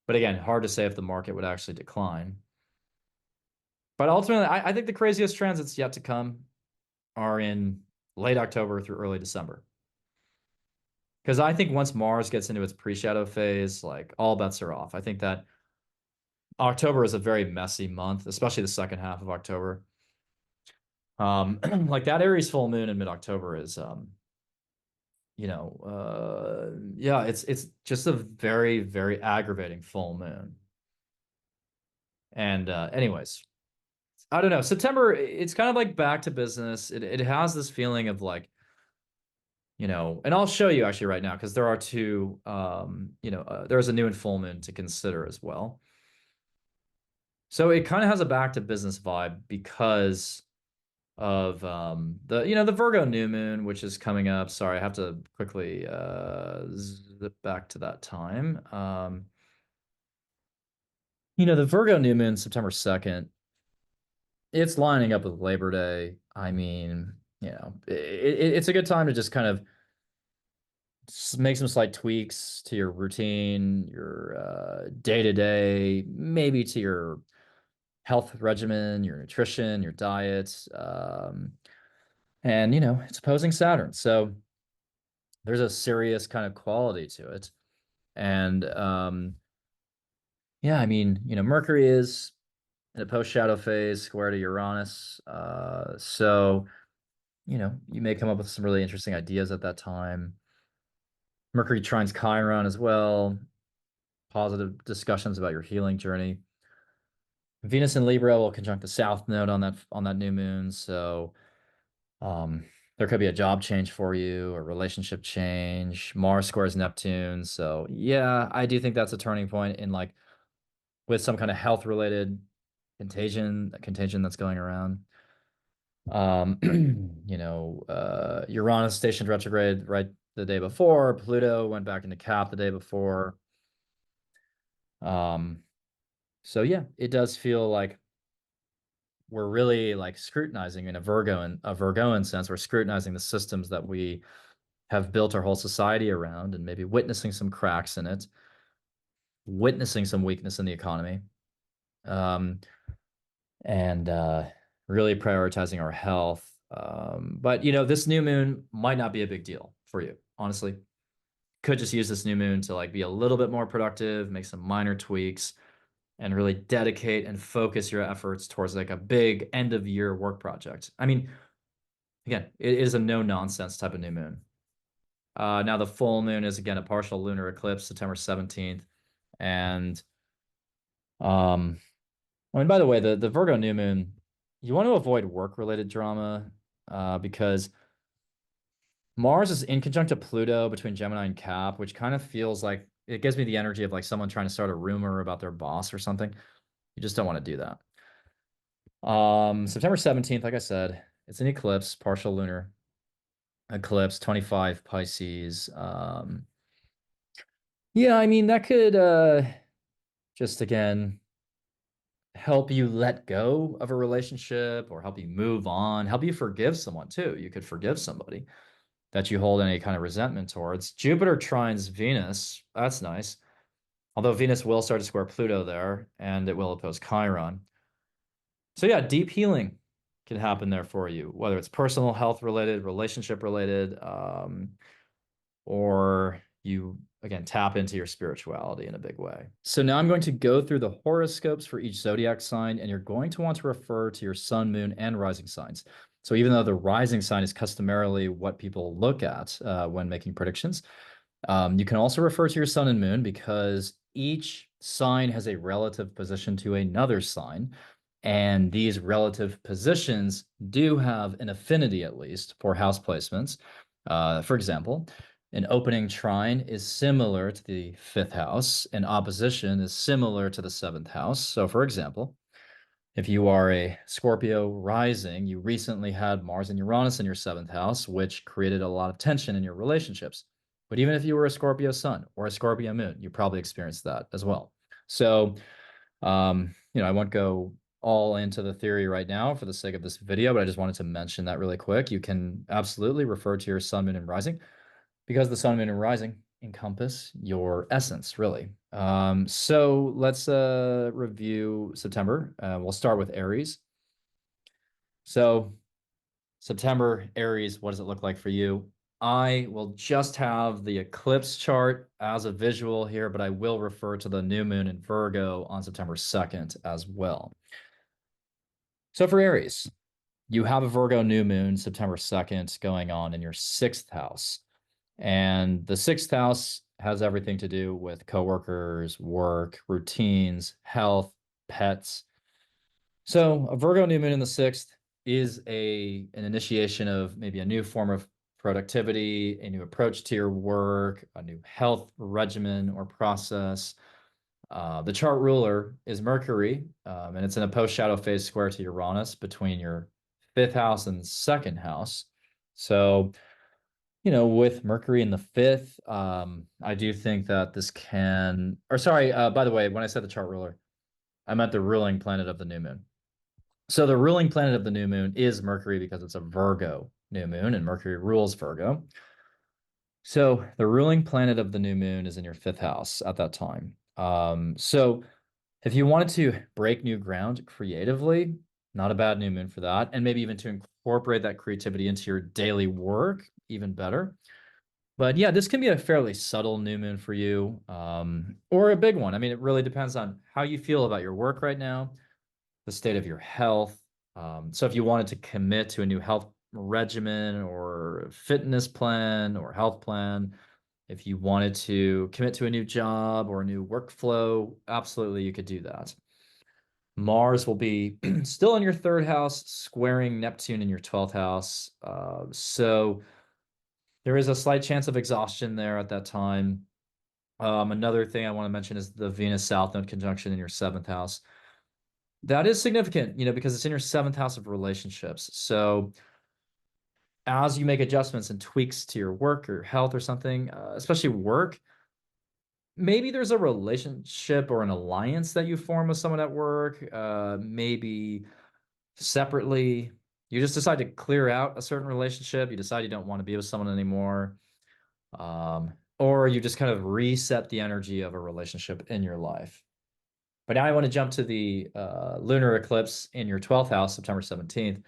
Speaker 1: but again, hard to say if the market would actually decline. But ultimately, I think the craziest transits yet to come are in late October through early December. Because I think once Mars gets into its pre-shadow phase, like all bets are off. I think that October is a very messy month, especially the second half of October. Like that Aries full moon in mid-October is yeah, it's just a very, very aggravating full moon. And anyways, I don't know. September, it's kind of like back to business. It has this feeling of like, and I'll show you actually right now because there are two, there's a new and full moon to consider as well. So it kind of has a back to business vibe because of the Virgo new moon, which is coming up. Sorry, I have to quickly zip back to that time. The Virgo new moon, September 2nd, it's lining up with Labor Day. I mean, it's a good time to just kind of make some slight tweaks to your routine, your day to day, maybe to your health regimen, your nutrition, your diet. And, it's opposing Saturn. So there's a serious kind of quality to it. And yeah, I mean, Mercury is in a post shadow phase, square to Uranus. So, you may come up with some really interesting ideas at that time. Mercury trines Chiron as well, positive discussions about your healing journey. Venus in Libra will conjunct the South Node on that new moon, so um, there could be a job change for you, a relationship change. Mars squares Neptune, so yeah, I do think that's a turning point in like with some kind of health related contagion that's going around. Um, Uranus stationed retrograde right the day before. Pluto went back into Cap the day before. Um, so yeah, it does feel like we're really like scrutinizing in a Virgoan sense. We're scrutinizing the systems that we have built our whole society around, and maybe witnessing some cracks in it, witnessing some weakness in the economy, um, and really prioritizing our health. But this new moon might not be a big deal for you, honestly. Could just use this new moon to like be a little bit more productive, make some minor tweaks, and really dedicate and focus your efforts towards like a big end of year work project. I mean, again, it is a no nonsense type of new moon. Now the full moon is again a partial lunar eclipse, September 17th. And I mean, by the way, the Virgo new moon, you want to avoid work-related drama, because Mars is in conjunct to Pluto between Gemini and Cap, which kind of feels like it gives me the energy of like someone trying to start a rumor about their boss or something. You just don't want to do that. September 17th, like I said, it's an eclipse, partial lunar eclipse, 25 Pisces. Yeah, I mean that could just again help you let go of a relationship or help you move on, help you forgive someone too. You could forgive somebody that you hold any kind of resentment towards. Jupiter trines Venus. That's nice. Although Venus will start to square Pluto there and it will oppose Chiron. So yeah, deep healing can happen there for you, whether it's personal health related, relationship related, or you again tap into your spirituality in a big way. So now I'm going to go through the horoscopes for each zodiac sign, and you're going to want to refer to your sun, moon, and rising signs. So even though the rising sign is customarily what people look at when making predictions, you can also refer to your sun and moon because each sign has a relative position to another sign. And these relative positions do have an affinity, at least, for house placements. For example, an opening trine is similar to the fifth house, and opposition is similar to the seventh house. So, for example, if you are a Scorpio rising, you recently had Mars and Uranus in your seventh house, which created a lot of tension in your relationships. But even if you were a Scorpio sun or a Scorpio moon, you probably experienced that as well. So, I won't go all into the theory right now for the sake of this video, but I just wanted to mention that really quick. You can absolutely refer to your sun, moon, and rising because the sun, moon, and rising encompass your essence, really. So let's review September. We'll start with Aries. So September, Aries, what does it look like for you? I will just have the eclipse chart as a visual here, but I will refer to the new moon in Virgo on September 2nd as well. So for Aries, you have a Virgo new moon September 2nd going on in your sixth house. And the sixth house has everything to do with coworkers, work, routines, health, pets. So a Virgo new moon in the sixth is an initiation of maybe a new form of productivity, a new approach to your work, a new health regimen or process. The chart ruler is Mercury, and it's in a post-shadow phase square to Uranus between your fifth house and second house. So, with Mercury in the fifth, I do think that this can, or sorry, by the way, when I said the chart ruler, I meant the ruling planet of the new moon. So the ruling planet of the new moon is Mercury because it's a Virgo new moon, and Mercury rules Virgo. So the ruling planet of the new moon is in your fifth house at that time. So if you wanted to break new ground creatively, not a bad new moon for that, and maybe even to incorporate that creativity into your daily work, even better. But yeah, this can be a fairly subtle new moon for you, or a big one. I mean, it really depends on how you feel about your work right now, the state of your health. So if you wanted to commit to a new health regimen or fitness plan or health plan, if you wanted to commit to a new job or a new workflow, absolutely you could do that. Mars will be still in your third house, squaring Neptune in your 12th house. So there is a slight chance of exhaustion there at that time. Another thing I want to mention is the Venus South Node conjunction in your seventh house. That is significant, because it's in your seventh house of relationships. So as you make adjustments and tweaks to your work or health or something, especially work, maybe there's a relationship or an alliance that you form with someone at work, maybe separately. You just decide to clear out a certain relationship. You decide you don't want to be with someone anymore. Or you just kind of reset the energy of a relationship in your life. But now I want to jump to the lunar eclipse in your 12th house, September 17th.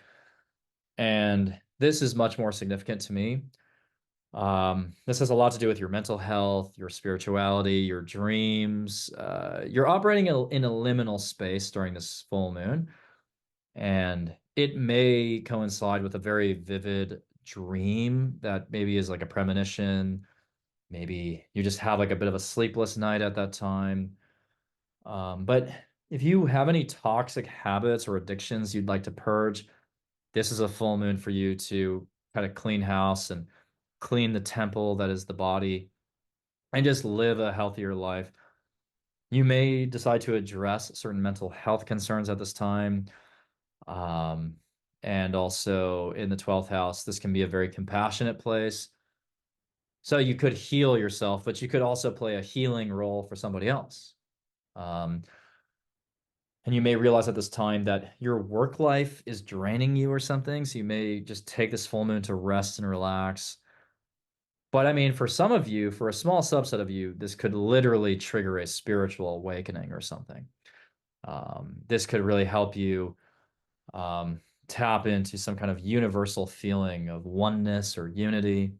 Speaker 1: And this is much more significant to me. This has a lot to do with your mental health, your spirituality, your dreams. You're operating in a liminal space during this full moon, and it may coincide with a very vivid dream that maybe is like a premonition. Maybe you just have like a bit of a sleepless night at that time. But if you have any toxic habits or addictions you'd like to purge, this is a full moon for you to kind of clean house and clean the temple that is the body and just live a healthier life. You may decide to address certain mental health concerns at this time. Um, and also in the 12th house, this can be a very compassionate place. So you could heal yourself, but you could also play a healing role for somebody else. Um, and you may realize at this time that your work life is draining you or something. So you may just take this full moon to rest and relax. But I mean, for some of you, for a small subset of you, this could literally trigger a spiritual awakening or something. This could really help you tap into some kind of universal feeling of oneness or unity.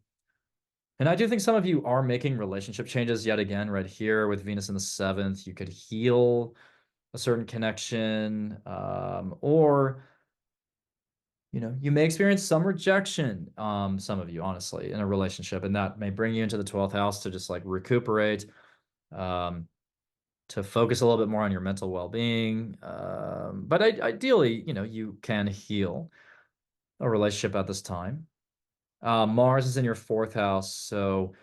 Speaker 1: And I do think some of you are making relationship changes yet again, right here with Venus in the seventh. You could heal a certain connection, or you may experience some rejection, some of you, honestly, in a relationship, and that may bring you into the 12th house to just like recuperate, um, to focus a little bit more on your mental well-being. But ideally, you can heal a relationship at this time. Mars is in your fourth house, so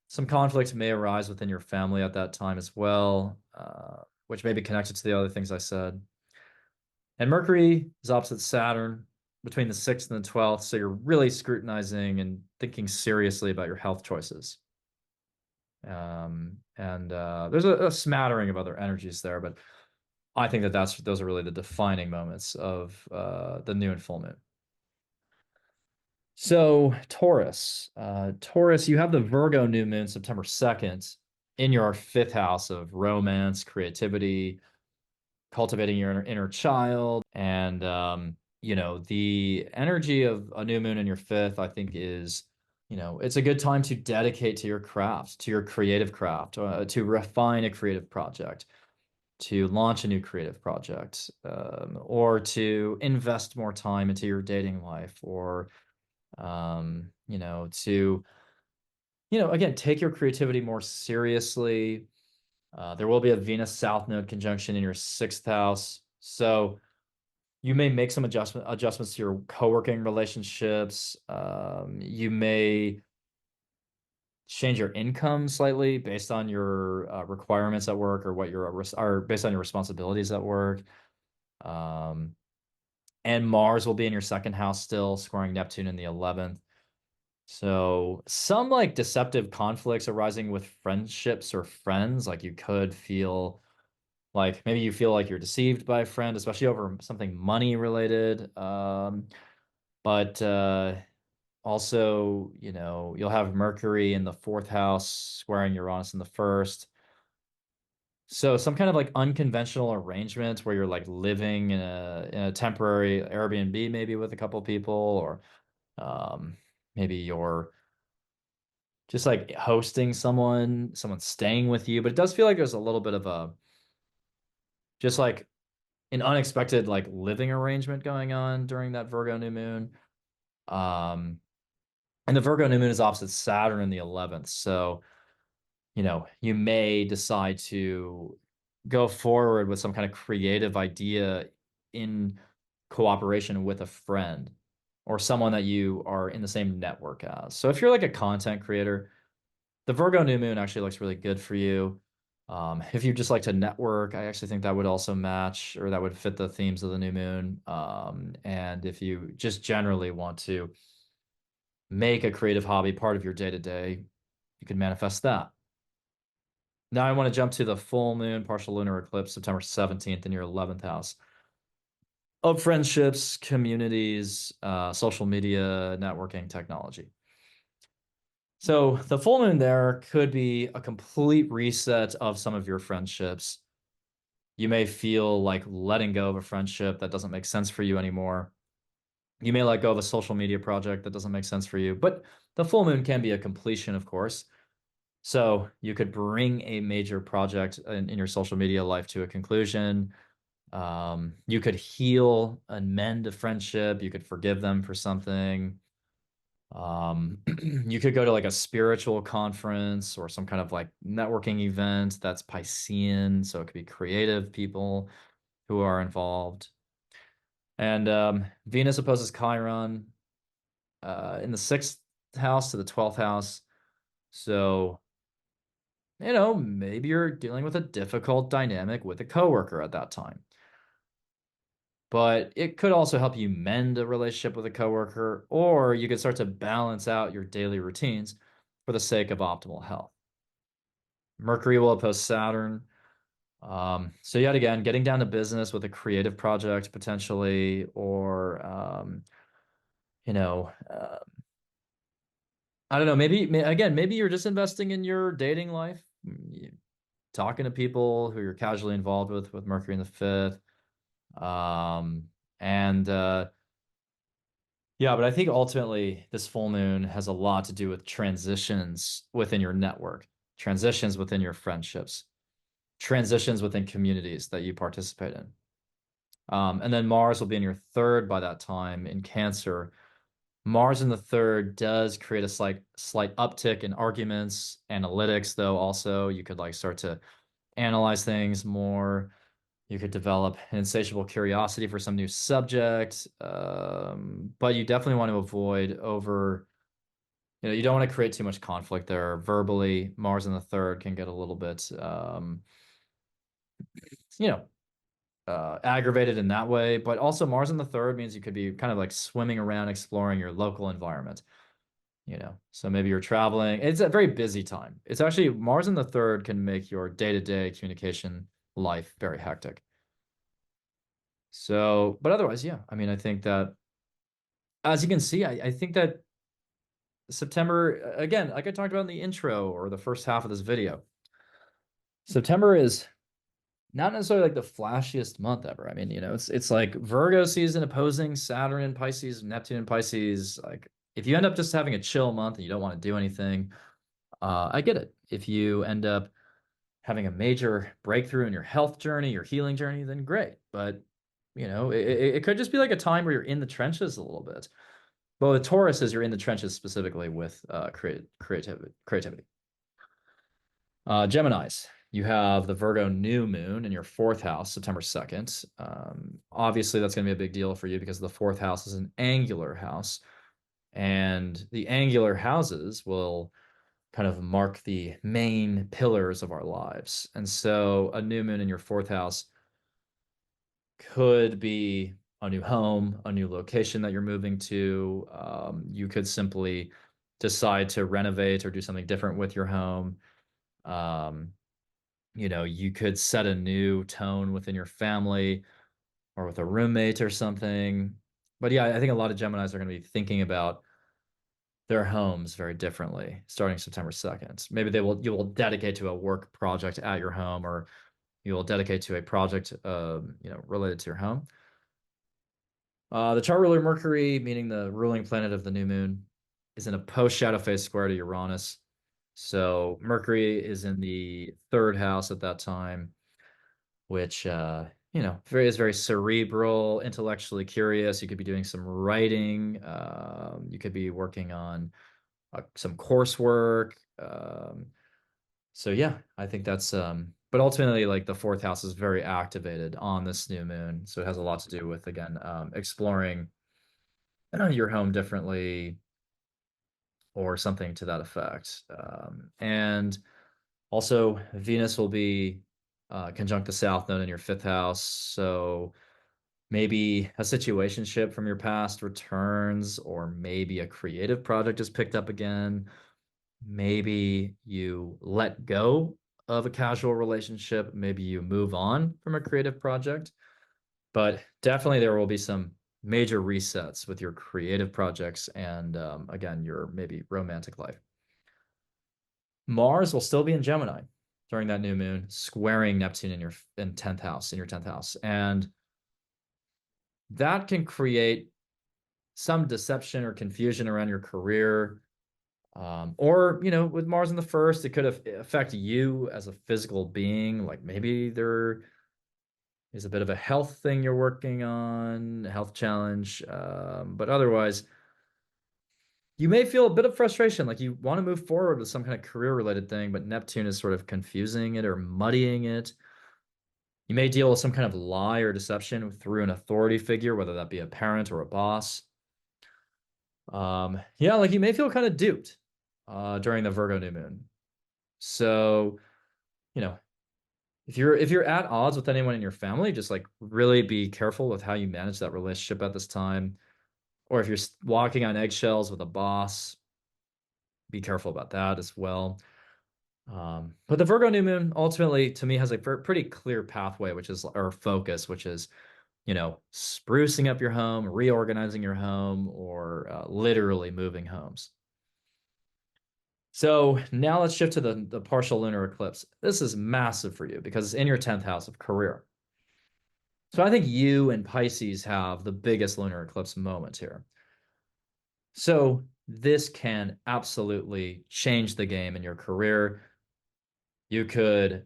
Speaker 1: some conflicts may arise within your family at that time as well, which may be connected to the other things I said. And Mercury is opposite Saturn between the 6th and the 12th, so you're really scrutinizing and thinking seriously about your health choices. And there's a smattering of other energies there, but I think that those are really the defining moments of the new and full moon. So Taurus, you have the Virgo new moon September 2nd in your fifth house of romance, creativity, cultivating your inner child. And, the energy of a new moon in your fifth, I think is, it's a good time to dedicate to your craft, to your creative craft, to refine a creative project, to launch a new creative project, or to invest more time into your dating life, or, to, again, take your creativity more seriously. There will be a Venus South Node conjunction in your sixth house. So you may make some adjustments to your co-working relationships. You may change your income slightly based on your requirements at work or what your are based on your responsibilities at work. Um, and Mars will be in your second house still, squaring Neptune in the 11th. So some like deceptive conflicts arising with friendships or friends, like you could feel like maybe you feel like you're deceived by a friend, especially over something money related. But also, you'll have Mercury in the fourth house squaring Uranus in the first. So some kind of like unconventional arrangement where you're like living in a temporary Airbnb maybe with a couple people, or um, maybe you're just like hosting someone staying with you. But it does feel like there's a little bit of a just like an unexpected like living arrangement going on during that Virgo new moon. Um, and the Virgo new moon is opposite Saturn in the 11th. So, you may decide to go forward with some kind of creative idea in cooperation with a friend or someone that you are in the same network as. So if you're like a content creator, the Virgo new moon actually looks really good for you. If you just like to network, I actually think that would also match or that would fit the themes of the new moon. And if you just generally want to make a creative hobby part of your day to day, you can manifest that. Now I want to jump to the full moon, partial lunar eclipse, September 17th in your 11th house of friendships, communities, social media, networking, technology. So the full moon there could be a complete reset of some of your friendships. You may feel like letting go of a friendship that doesn't make sense for you anymore. You may let go of a social media project that doesn't make sense for you, but the full moon can be a completion, of course. So you could bring a major project in your social media life to a conclusion. You could heal and mend a friendship. You could forgive them for something. You could go to like a spiritual conference or some kind of like networking event that's Piscean. So it could be creative people who are involved. And Venus opposes Chiron in the sixth house to the 12th house. So, maybe you're dealing with a difficult dynamic with a coworker at that time. But it could also help you mend a relationship with a coworker, or you could start to balance out your daily routines for the sake of optimal health. Mercury will oppose Saturn. So yet again, getting down to business with a creative project potentially, or you know, uh, I don't know, again, maybe you're just investing in your dating life, talking to people who you're casually involved with Mercury in the fifth. And Yeah, but I think ultimately this full moon has a lot to do with transitions within your network, transitions within your friendships, transitions within communities that you participate in. And then Mars will be in your third by that time in Cancer. Mars in the third does create a slight uptick in arguments, analytics, though also you could like start to analyze things more. You could develop an insatiable curiosity for some new subject, but you definitely want to avoid you don't want to create too much conflict there. Verbally, Mars in the third can get a little bit, you know, aggravated in that way. But also, Mars in the third means you could be kind of like swimming around, exploring your local environment. So maybe you're traveling. It's a very busy time. It's actually Mars in the third can make your day-to-day communication life very hectic. So, but otherwise, yeah. I mean, I think that as you can see, I think that September, again, like I talked about in the intro or the first half of this video, September is not necessarily like the flashiest month ever. I mean, it's like Virgo season opposing Saturn and Pisces, Neptune and Pisces. Like, if you end up just having a chill month and you don't want to do anything, I get it. If you end up having a major breakthrough in your health journey, your healing journey, then great. But it could just be like a time where you're in the trenches a little bit. Well, the Taurus is you're in the trenches specifically with creativity. Geminis, you have the Virgo new moon in your fourth house, September 2nd. Obviously, that's going to be a big deal for you because the fourth house is an angular house. And the angular houses will kind of mark the main pillars of our lives. And so a new moon in your fourth house could be a new home, a new location that you're moving to. You could simply decide to renovate or do something different with your home. Um, you could set a new tone within your family or with a roommate or something. But yeah, I think a lot of Geminis are going to be thinking about their homes very differently starting September 2nd. Maybe you will dedicate to a work project at your home, or you will dedicate to a project related to your home. The chart ruler Mercury, meaning the ruling planet of the new moon, is in a post shadow phase square to Uranus. So Mercury is in the third house at that time, which is very cerebral, intellectually curious. You could be doing some writing. You could be working on some coursework. So yeah, I think that's but ultimately like the fourth house is very activated on this new moon. So it has a lot to do with again exploring your home differently or something to that effect. And also Venus will be conjunct the south node in your fifth house. So maybe a situationship from your past returns, or maybe a creative project is picked up again. Maybe you let go of a casual relationship. Maybe you move on from a creative project. But definitely there will be some major resets with your creative projects and, again, your maybe romantic life. Mars will still be in Gemini during that new moon, squaring Neptune in your 10th house, in your 10th house. And that can create some deception or confusion around your career. Or, with Mars in the first, it could affect you as a physical being. Like maybe there is a bit of a health thing you're working on, a health challenge. But otherwise, you may feel a bit of frustration, like you want to move forward with some kind of career related thing, but Neptune is sort of confusing it or muddying it. You may deal with some kind of lie or deception through an authority figure, whether that be a parent or a boss. Yeah, like you may feel kind of duped during the Virgo new moon. So, you know, if you're at odds with anyone in your family, just like really be careful with how you manage that relationship at this time. Or if you're walking on eggshells with a boss, be careful about that as well. But the Virgo new moon ultimately, to me, has a pretty clear pathway, which is our focus, which is, sprucing up your home, reorganizing your home, or literally moving homes. So now let's shift to the partial lunar eclipse. This is massive for you because it's in your 10th house of career. So I think you and Pisces have the biggest lunar eclipse moment here. So this can absolutely change the game in your career. You could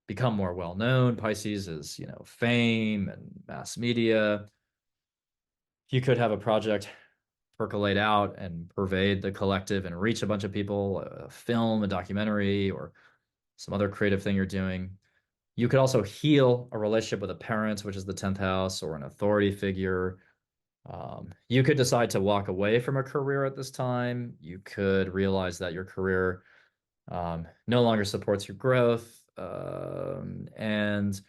Speaker 1: become more well known. Pisces is, fame and mass media. You could have a project percolate out and pervade the collective and reach a bunch of people, a film, a documentary, or some other creative thing you're doing. You could also heal a relationship with a parent, which is the 10th house, or an authority figure. You could decide to walk away from a career at this time. You could realize that your career no longer supports your growth. And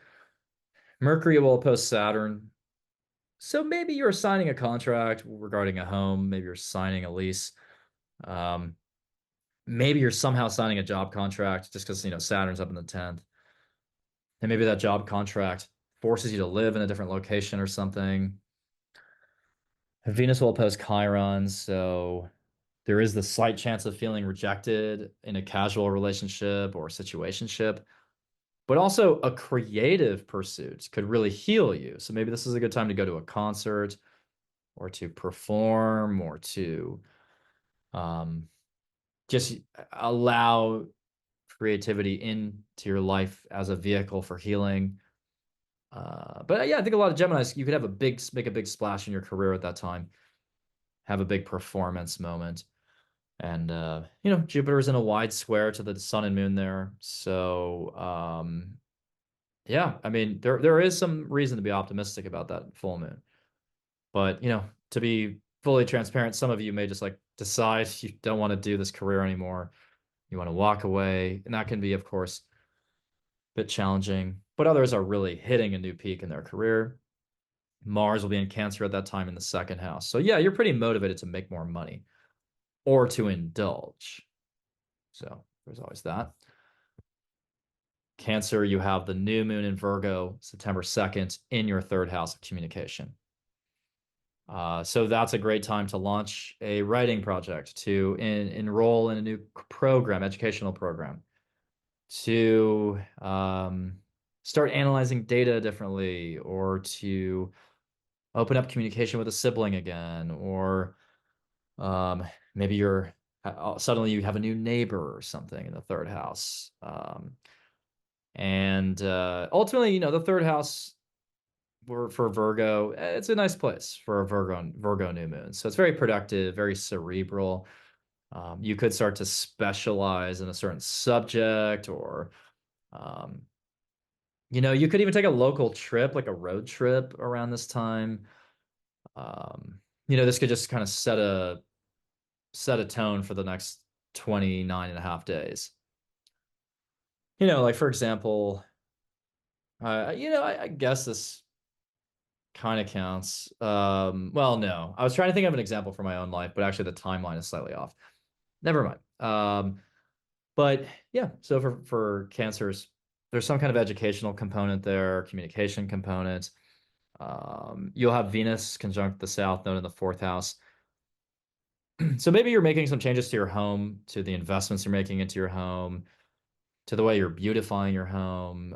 Speaker 1: Mercury will oppose Saturn. So maybe you're signing a contract regarding a home. Maybe you're signing a lease. Um, maybe you're somehow signing a job contract just because, Saturn's up in the 10th. And maybe that job contract forces you to live in a different location or something. Venus will oppose Chiron, so there is the slight chance of feeling rejected in a casual relationship or situationship, but also a creative pursuit could really heal you. So maybe this is a good time to go to a concert or to perform or to um, just allow creativity into your life as a vehicle for healing. But yeah, I think a lot of Geminis, you could have make a big splash in your career at that time, have a big performance moment. And Jupiter's in a wide square to the sun and moon there. So yeah, I mean there is some reason to be optimistic about that full moon. But to be fully transparent, some of you may just like decide you don't want to do this career anymore. You want to walk away. And that can be, of course, a bit challenging. But others are really hitting a new peak in their career. Mars will be in Cancer at that time in the second house. So, yeah, you're pretty motivated to make more money or to indulge. So, there's always that. Cancer, you have the new moon in Virgo, September 2nd, in your third house of communication. So that's a great time to launch a writing project, to enroll in a new program, educational program, to start analyzing data differently, or to open up communication with a sibling again, or maybe you're suddenly you have a new neighbor or something in the third house. And ultimately, the third house for Virgo, it's a nice place for a Virgo new moon. So it's very productive, very cerebral. You could start to specialize in a certain subject, or you could even take a local trip, like a road trip around this time. This could just kind of set a tone for the next 29 and a half days. Like for example, I guess this kind of counts. Well, no, I was trying to think of an example for my own life, but actually the timeline is slightly off. Never mind. But yeah, so for cancers, there's some kind of educational component there, communication component. You'll have Venus conjunct the South Node in the fourth house. So maybe you're making some changes to your home, to the investments you're making into your home, to the way you're beautifying your home.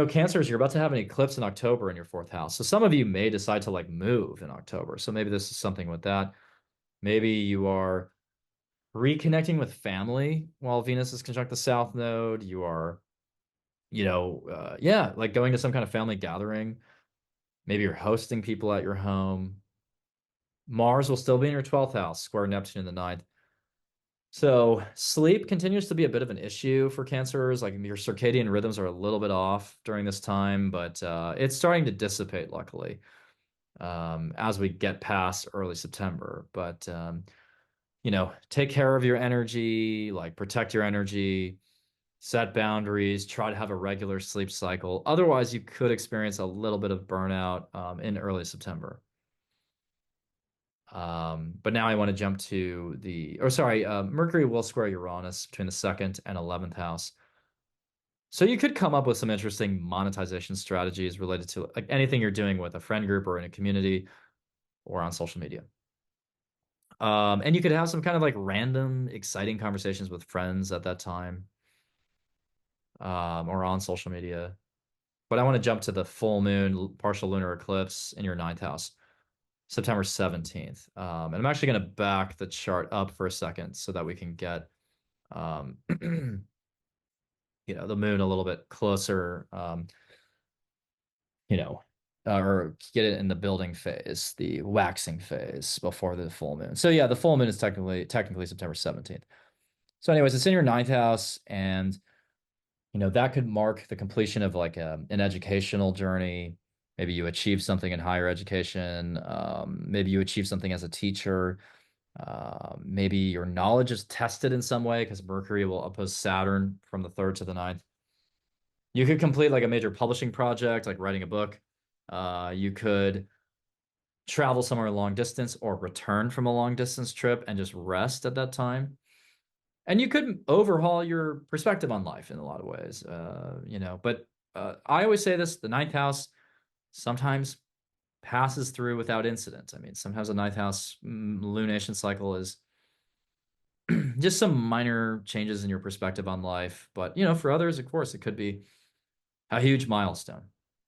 Speaker 1: Cancers, you're about to have an eclipse in October in your fourth house. So some of you may decide to like move in October. So maybe this is something with that. Maybe you are reconnecting with family while Venus is conjunct the South Node. You are, yeah, like going to some kind of family gathering. Maybe you're hosting people at your home. Mars will still be in your 12th house, square Neptune in the ninth. So sleep continues to be a bit of an issue for cancers. Like your circadian rhythms are a little bit off during this time, but it's starting to dissipate, luckily, as we get past early September. But take care of your energy, like protect your energy, set boundaries, try to have a regular sleep cycle. Otherwise, you could experience a little bit of burnout in early September. But now I want to jump to Mercury will square Uranus between the second and 11th house. So you could come up with some interesting monetization strategies related to like anything you're doing with a friend group or in a community or on social media. And you could have some kind of like random, exciting conversations with friends at that time, or on social media. But I want to jump to the full moon, partial lunar eclipse in your ninth house, September 17th. And I'm actually going to back the chart up for a second so that we can get, the moon a little bit closer, or get it in the building phase, the waxing phase before the full moon. So yeah, the full moon is technically September 17th. So anyways, it's in your ninth house, and that could mark the completion of like an educational journey. Maybe you achieve something in higher education. Maybe you achieve something as a teacher. Maybe your knowledge is tested in some way because Mercury will oppose Saturn from the third to the ninth. You could complete like a major publishing project, like writing a book. You could travel somewhere long distance or return from a long distance trip and just rest at that time. And you could overhaul your perspective on life in a lot of ways, but I always say this, the ninth house sometimes passes through without incident. I mean, sometimes the ninth house lunation cycle is just some minor changes in your perspective on life. But, for others, of course, it could be a huge milestone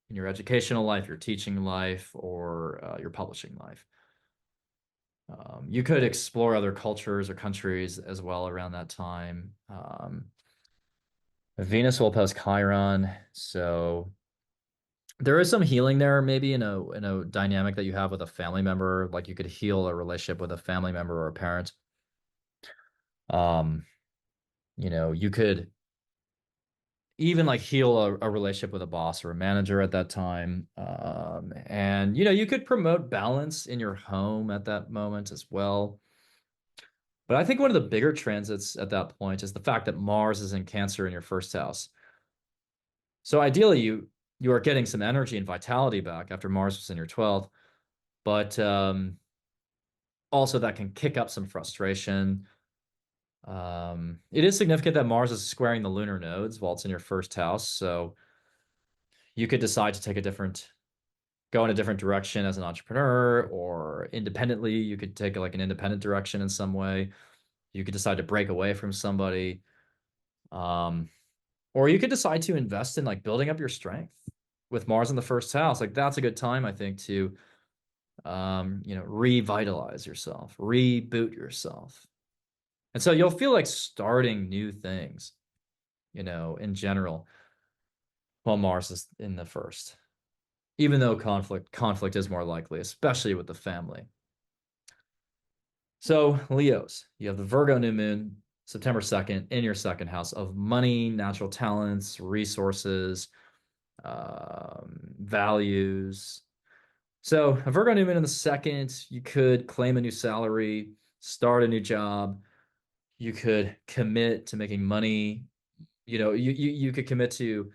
Speaker 1: in your educational life, your teaching life, or your publishing life. You could explore other cultures or countries as well around that time. Venus will oppose Chiron, so there is some healing there, maybe in a dynamic that you have with a family member. Like you could heal a relationship with a family member or a parent. You could even like heal a relationship with a boss or a manager at that time. And you could promote balance in your home at that moment as well. But I think one of the bigger transits at that point is the fact that Mars is in Cancer in your first house. So ideally, you are getting some energy and vitality back after Mars was in your 12th, but also that can kick up some frustration. It is significant that Mars is squaring the lunar nodes while it's in your first house, so you could decide to go in a different direction as an entrepreneur, or independently. You could take like an independent direction in some way. You could decide to break away from somebody. Um, or you could decide to invest in like building up your strength with Mars in the first house. Like that's a good time, I think, to revitalize yourself, reboot yourself. And so you'll feel like starting new things, in general, while Mars is in the first. Even though conflict is more likely, especially with the family. So, Leos, you have the Virgo new moon, September 2nd, in your second house of money, natural talents, resources, values. So, a Virgo new moon in the second, you could claim a new salary, start a new job. You could commit to making money. You could commit to,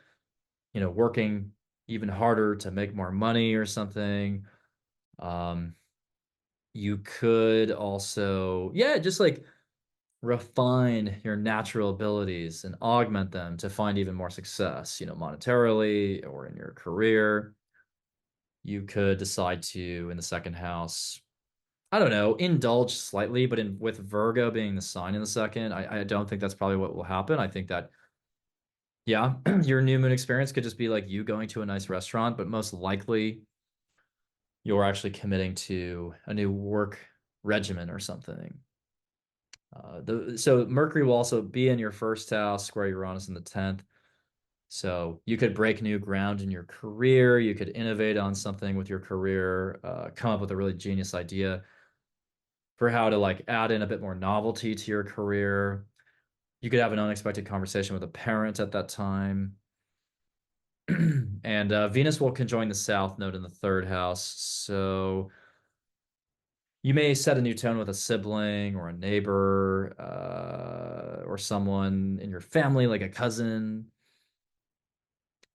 Speaker 1: working even harder to make more money or something. Um, you could also, yeah, just like refine your natural abilities and augment them to find even more success, monetarily or in your career. You could decide to, in the second house, I don't know, indulge slightly, but with Virgo being the sign in the second, I don't think that's probably what will happen. I think that, yeah, your new moon experience could just be like you going to a nice restaurant, but most likely you're actually committing to a new work regimen or something. So Mercury will also be in your first house, square Uranus in the 10th. So you could break new ground in your career. You could innovate on something with your career, come up with a really genius idea for how to like add in a bit more novelty to your career. You could have an unexpected conversation with a parent at that time. And Venus will conjoin the South Node in the third house. So you may set a new tone with a sibling or a neighbor, or someone in your family, like a cousin.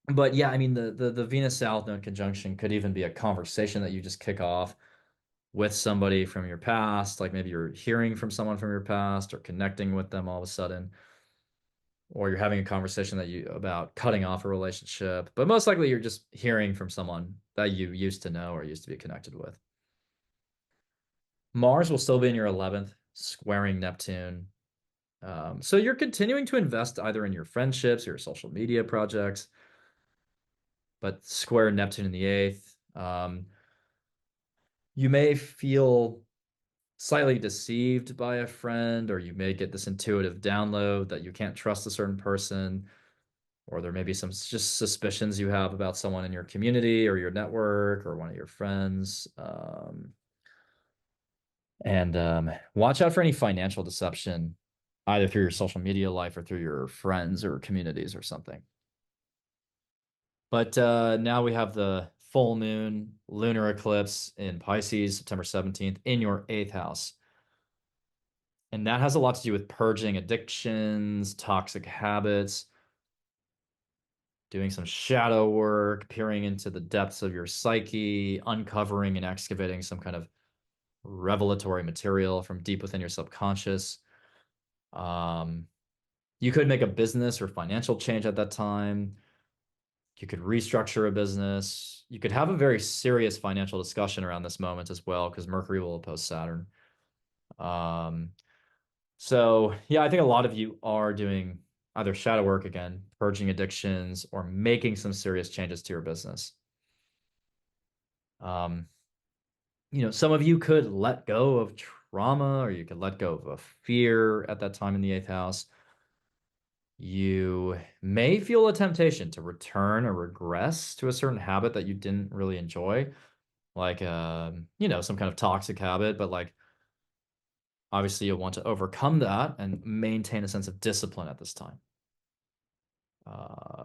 Speaker 1: But yeah, I mean the Venus South Node conjunction could even be a conversation that you just kick off with somebody from your past, like maybe you're hearing from someone from your past or connecting with them all of a sudden, or you're having a conversation about cutting off a relationship. But most likely you're just hearing from someone that you used to know or used to be connected with. Mars will still be in your 11th, squaring Neptune. So you're continuing to invest either in your friendships or your social media projects, but square Neptune in the 8th. You may feel slightly deceived by a friend, or you may get this intuitive download that you can't trust a certain person, or there may be some just suspicions you have about someone in your community or your network or one of your friends. And watch out for any financial deception, either through your social media life or through your friends or communities or something. But now we have the full moon lunar eclipse in Pisces, September 17th, in your eighth house. And that has a lot to do with purging addictions, toxic habits, doing some shadow work, peering into the depths of your psyche, uncovering and excavating some kind of revelatory material from deep within your subconscious. Um, you could make a business or financial change at that time. You could restructure a business. You could have a very serious financial discussion around this moment as well, because Mercury will oppose Saturn. Um, so yeah, I think a lot of you are doing either shadow work again, purging addictions, or making some serious changes to your business. Um, some of you could let go of trauma, or you could let go of a fear at that time in the eighth house. You may feel a temptation to return or regress to a certain habit that you didn't really enjoy, like some kind of toxic habit, but like obviously you'll want to overcome that and maintain a sense of discipline at this time.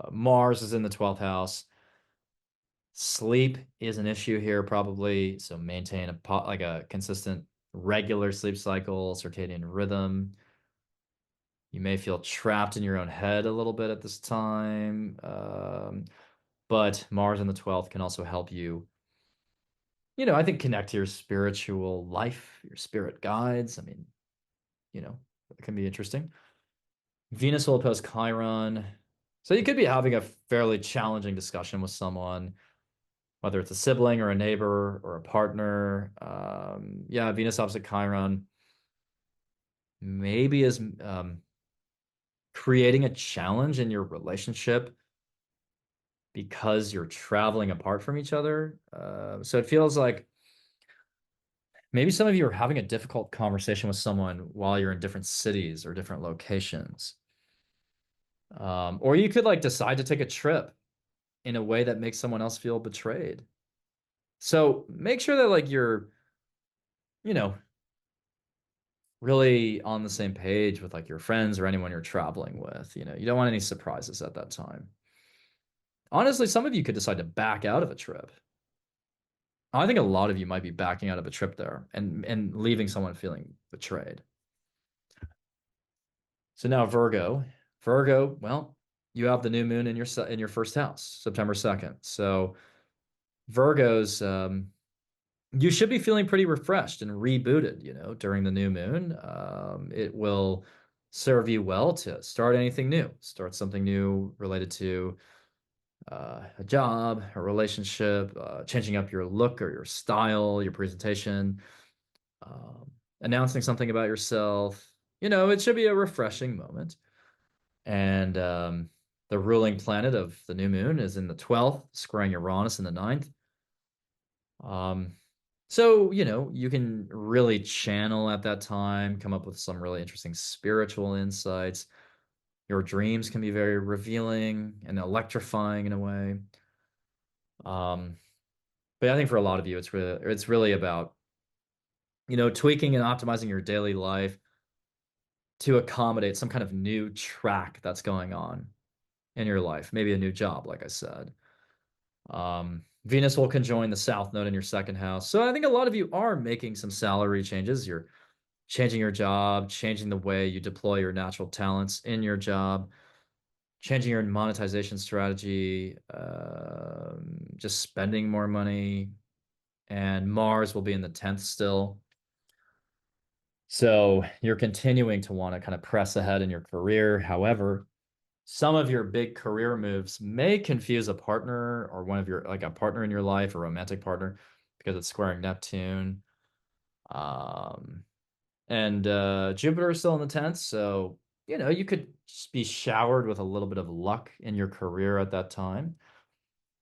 Speaker 1: Mars is in the 12th house. Sleep is an issue here, probably. So maintain like a consistent regular sleep cycle, circadian rhythm. You may feel trapped in your own head a little bit at this time. But Mars in the 12th can also help you, I think connect to your spiritual life, your spirit guides. I mean, it can be interesting. Venus will oppose Chiron. So you could be having a fairly challenging discussion with someone, whether it's a sibling or a neighbor or a partner. Yeah, Venus opposite Chiron maybe is creating a challenge in your relationship because you're traveling apart from each other. So it feels like maybe some of you are having a difficult conversation with someone while you're in different cities or different locations. Or you could like decide to take a trip in a way that makes someone else feel betrayed. So make sure that like you're, you know, really on the same page with like your friends or anyone you're traveling with. You don't want any surprises at that time. Honestly, some of you could decide to back out of a trip. I think a lot of you might be backing out of a trip there and leaving someone feeling betrayed. So now Virgo. Virgo, well, you have the new moon in your first house, September 2nd. So Virgos, you should be feeling pretty refreshed and rebooted, during the new moon. It will serve you well to start anything new, start something new related to a job, a relationship, changing up your look or your style, your presentation, um, announcing something about yourself. It should be a refreshing moment. And the ruling planet of the new moon is in the 12th, squaring Uranus in the ninth. Um, so, you can really channel at that time, come up with some really interesting spiritual insights. Your dreams can be very revealing and electrifying in a way. Um, but I think for a lot of you, it's really about, tweaking and optimizing your daily life to accommodate some kind of new track that's going on in your life, maybe a new job, like I said. Venus will conjoin the South Node in your second house. So I think a lot of you are making some salary changes. You're changing your job, changing the way you deploy your natural talents in your job, changing your monetization strategy, just spending more money. And Mars will be in the 10th still. So you're continuing to want to kind of press ahead in your career. However, some of your big career moves may confuse a partner or one of your like a partner in your life, a romantic partner, because it's squaring Neptune. Um, and Jupiter is still in the 10th, so you could just be showered with a little bit of luck in your career at that time.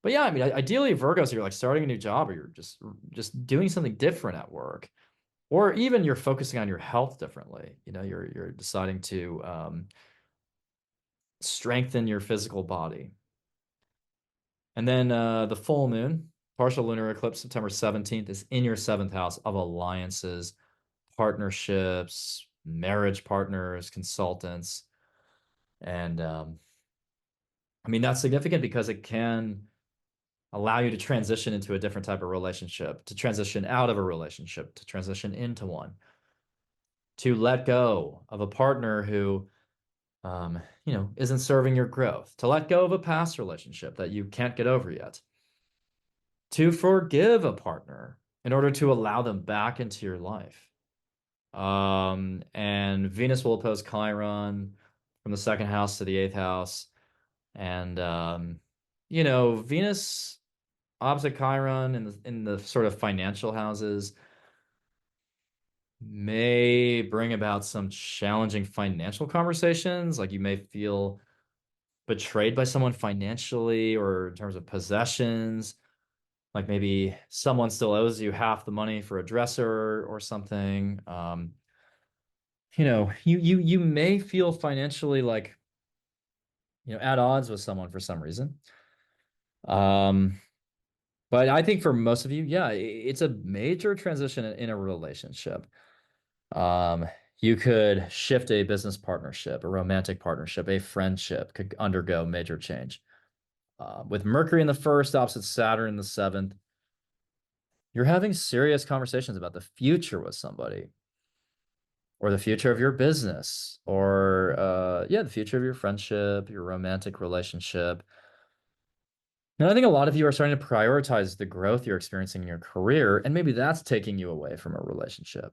Speaker 1: But yeah, I mean, ideally, Virgos, you're like starting a new job, or you're just doing something different at work, or even you're focusing on your health differently. You're deciding to strengthen your physical body. And then the full moon, partial lunar eclipse, September 17th, is in your seventh house of alliances, partnerships, marriage partners, consultants. And I mean, that's significant because it can allow you to transition into a different type of relationship, to transition out of a relationship, to transition into one, to let go of a partner who, isn't serving your growth, to let go of a past relationship that you can't get over yet, to forgive a partner in order to allow them back into your life. And Venus will oppose Chiron from the second house to the eighth house. And Venus opposite Chiron in the sort of financial houses may bring about some challenging financial conversations. Like you may feel betrayed by someone financially or in terms of possessions. Like maybe someone still owes you half the money for a dresser or something. You may feel financially like, at odds with someone for some reason. Um, but I think for most of you, yeah, it's a major transition in a relationship. Um, you could shift a business partnership, a romantic partnership, a friendship could undergo major change. With Mercury in the first, opposite Saturn in the seventh, You're having serious conversations about the future with somebody, or the future of your business, or yeah, the future of your friendship, your romantic relationship. And I think a lot of you are starting to prioritize the growth you're experiencing in your career, and maybe that's taking you away from a relationship.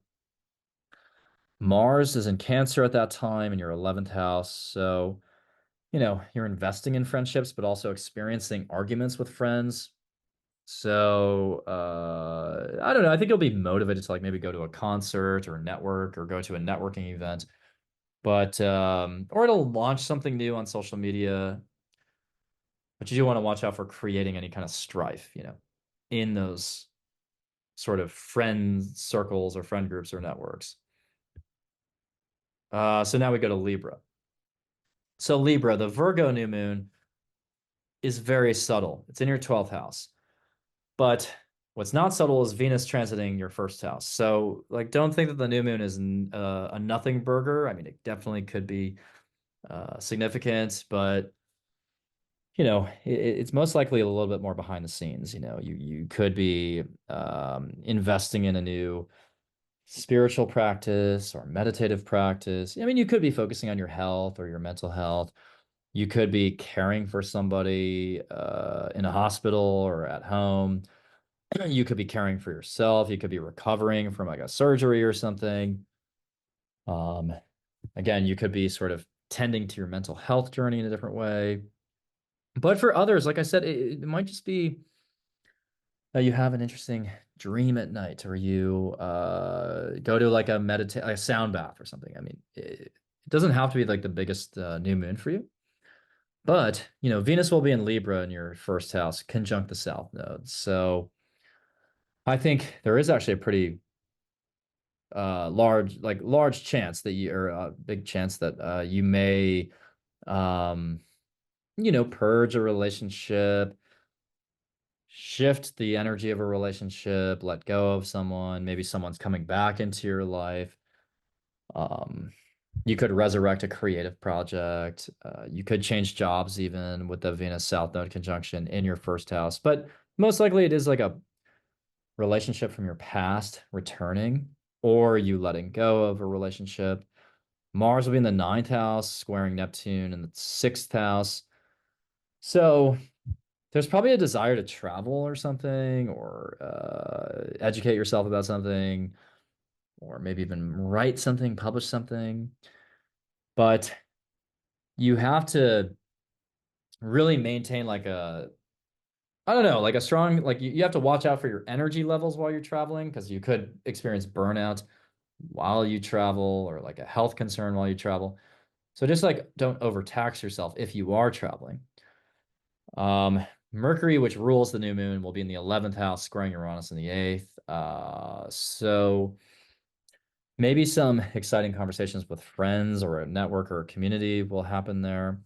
Speaker 1: Mars is in Cancer at that time in your 11th house. So, you're investing in friendships, but also experiencing arguments with friends. So, I don't know. I think you'll be motivated to like maybe go to a concert or network or go to a networking event. But or it'll launch something new on social media. But you do want to watch out for creating any kind of strife, in those sort of friend circles or friend groups or networks. So now we go to Libra. So Libra, the Virgo new moon is very subtle. It's in your 12th house. But what's not subtle is Venus transiting your first house. So, like, don't think that the new moon is a nothing burger. I mean, it definitely could be significant, but it's most likely a little bit more behind the scenes. You could be investing in a new spiritual practice or meditative practice. I mean, you could be focusing on your health or your mental health. You could be caring for somebody in a hospital or at home. You could be caring for yourself. You could be recovering from like a surgery or something. Um, Again, you could be sort of tending to your mental health journey in a different way. But for others, like I said, it might just be that you have an interesting dream at night, or you go to like a sound bath or something. I mean, it doesn't have to be like the biggest new moon for you. But, Venus will be in Libra in your first house, conjunct the South Node. So I think there is actually a pretty large chance that you or a big chance that you may um purge a relationship, shift the energy of a relationship, let go of someone. Maybe someone's coming back into your life. um you could resurrect a creative project. You could change jobs even with the Venus South Node conjunction in your first house, but most likely it is like a relationship from your past returning, or you letting go of a relationship. Mars will be in the ninth house, squaring Neptune in the sixth house. So there's probably a desire to travel or something, or educate yourself about something, or maybe even write something, publish something. But you have to really maintain like I don't know, like a strong, like you have to watch out for your energy levels while you're traveling, because you could experience burnout while you travel, or like a health concern while you travel. So just like don't overtax yourself if you are traveling. Mercury, which rules the new moon, will be in the 11th house, squaring Uranus in the eighth. So maybe some exciting conversations with friends or a network or a community will happen there.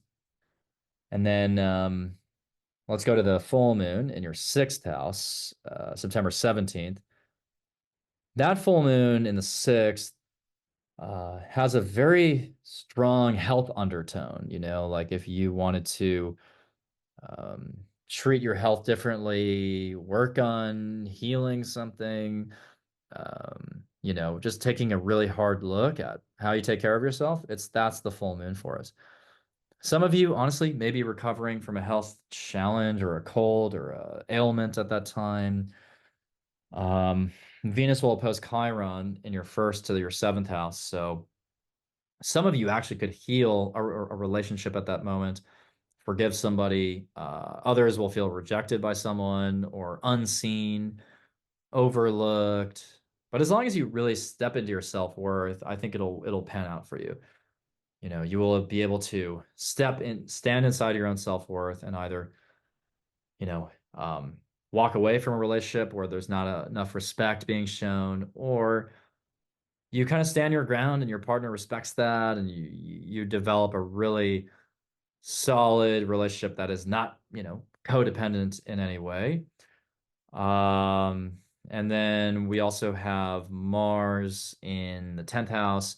Speaker 1: And then let's go to the full moon in your sixth house, September 17th. That full moon in the sixth has a very strong health undertone. Like if you wanted to treat your health differently, work on healing something, just taking a really hard look at how you take care of yourself. That's the full moon for us. Some of you, honestly, may be recovering from a health challenge or a cold or a ailment at that time. Um, Venus will oppose Chiron in your first to your seventh house. So some of you actually could heal a relationship at that moment, forgive somebody. Others will feel rejected by someone or unseen, overlooked. But as long as you really step into your self-worth, I think it'll pan out for you. You will be able to stand inside your own self-worth, and either, you know, um, walk away from a relationship where there's not enough respect being shown, or you kind of stand your ground and your partner respects that, and you develop a really solid relationship that is not, codependent in any way. Um, and then we also have Mars in the 10th house.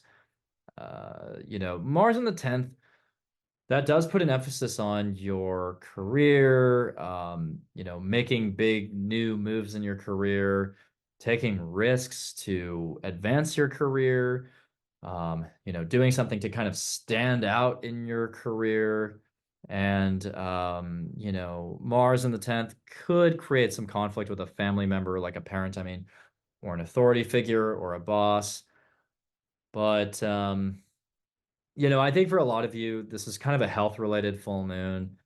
Speaker 1: Mars in the 10th, that does put an emphasis on your career, making big new moves in your career, taking risks to advance your career, doing something to kind of stand out in your career. And, Mars in the 10th could create some conflict with a family member, like a parent, I mean, or an authority figure or a boss. But, I think for a lot of you, this is kind of a health related full moon.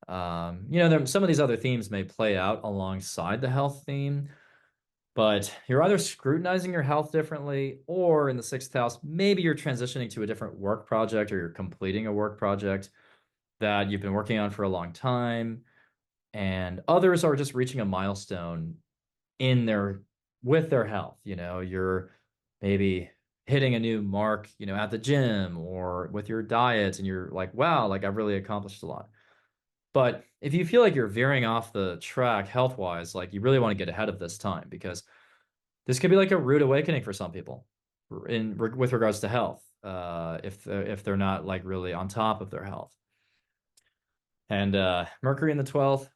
Speaker 1: Some of these other themes may play out alongside the health theme, but you're either scrutinizing your health differently, or in the sixth house, maybe you're transitioning to a different work project, or you're completing a work project that you've been working on for a long time. And others are just reaching a milestone in their with their health. You're maybe hitting a new mark, at the gym or with your diet, and you're like, wow, like I've really accomplished a lot. But if you feel like you're veering off the track health wise, like you really want to get ahead of this time, because this could be like a rude awakening for some people with regards to health, if they're not like really on top of their health. And Mercury in the 12th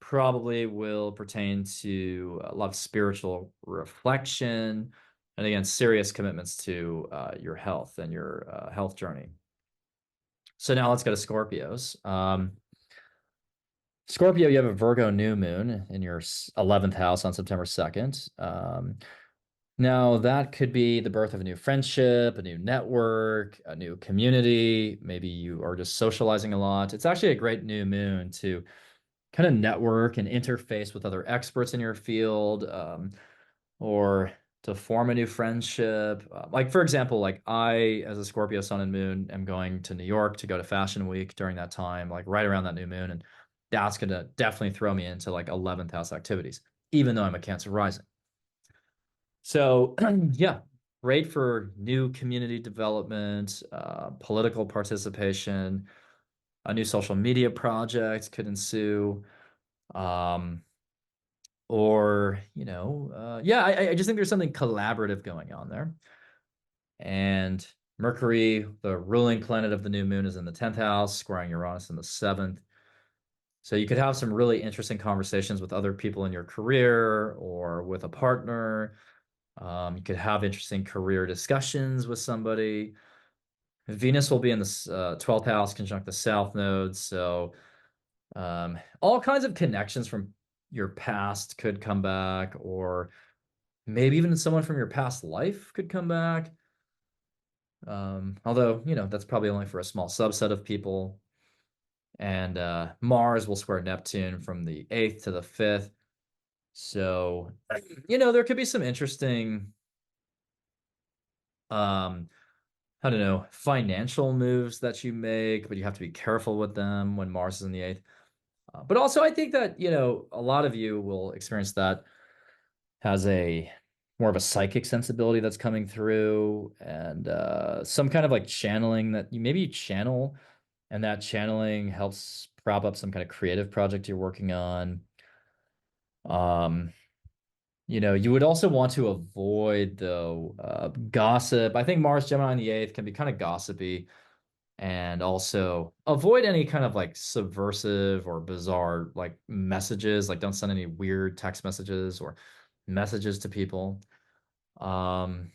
Speaker 1: probably will pertain to a lot of spiritual reflection, and again, serious commitments to your health and your health journey. So now let's go to Scorpios. Scorpio, you have a Virgo new moon in your 11th house on September 2nd. Now, that could be the birth of a new friendship, a new network, a new community. Maybe you are just socializing a lot. It's actually a great new moon to kind of network and interface with other experts in your field, or to form a new friendship. Like, for example, like I, as a Scorpio sun and moon, am going to New York to go to Fashion Week during that time, like right around that new moon. And that's going to definitely throw me into like 11th house activities, even though I'm a Cancer rising. So, yeah, great for new community development, political participation, a new social media project could ensue. Um, or, yeah, I just think there's something collaborative going on there. And Mercury, the ruling planet of the new moon, is in the 10th house, squaring Uranus in the 7th. So you could have some really interesting conversations with other people in your career or with a partner. You could have interesting career discussions with somebody. Venus will be in the 12th house, conjunct the South node. So all kinds of connections from your past could come back, or maybe even someone from your past life could come back. Although, that's probably only for a small subset of people. And Mars will square Neptune from the 8th to the 5th. So, there could be some interesting, I don't know, financial moves that you make, but you have to be careful with them when Mars is in the 8th. But also, I think that, a lot of you will experience that has a more of a psychic sensibility that's coming through, and some kind of like channeling that you maybe channel, and that channeling helps prop up some kind of creative project you're working on. Um, you would also want to avoid, though, gossip. I think Mars Gemini in the 8th can be kind of gossipy, and also avoid any kind of like subversive or bizarre like messages. Like, don't send any weird text messages or messages to people. Um,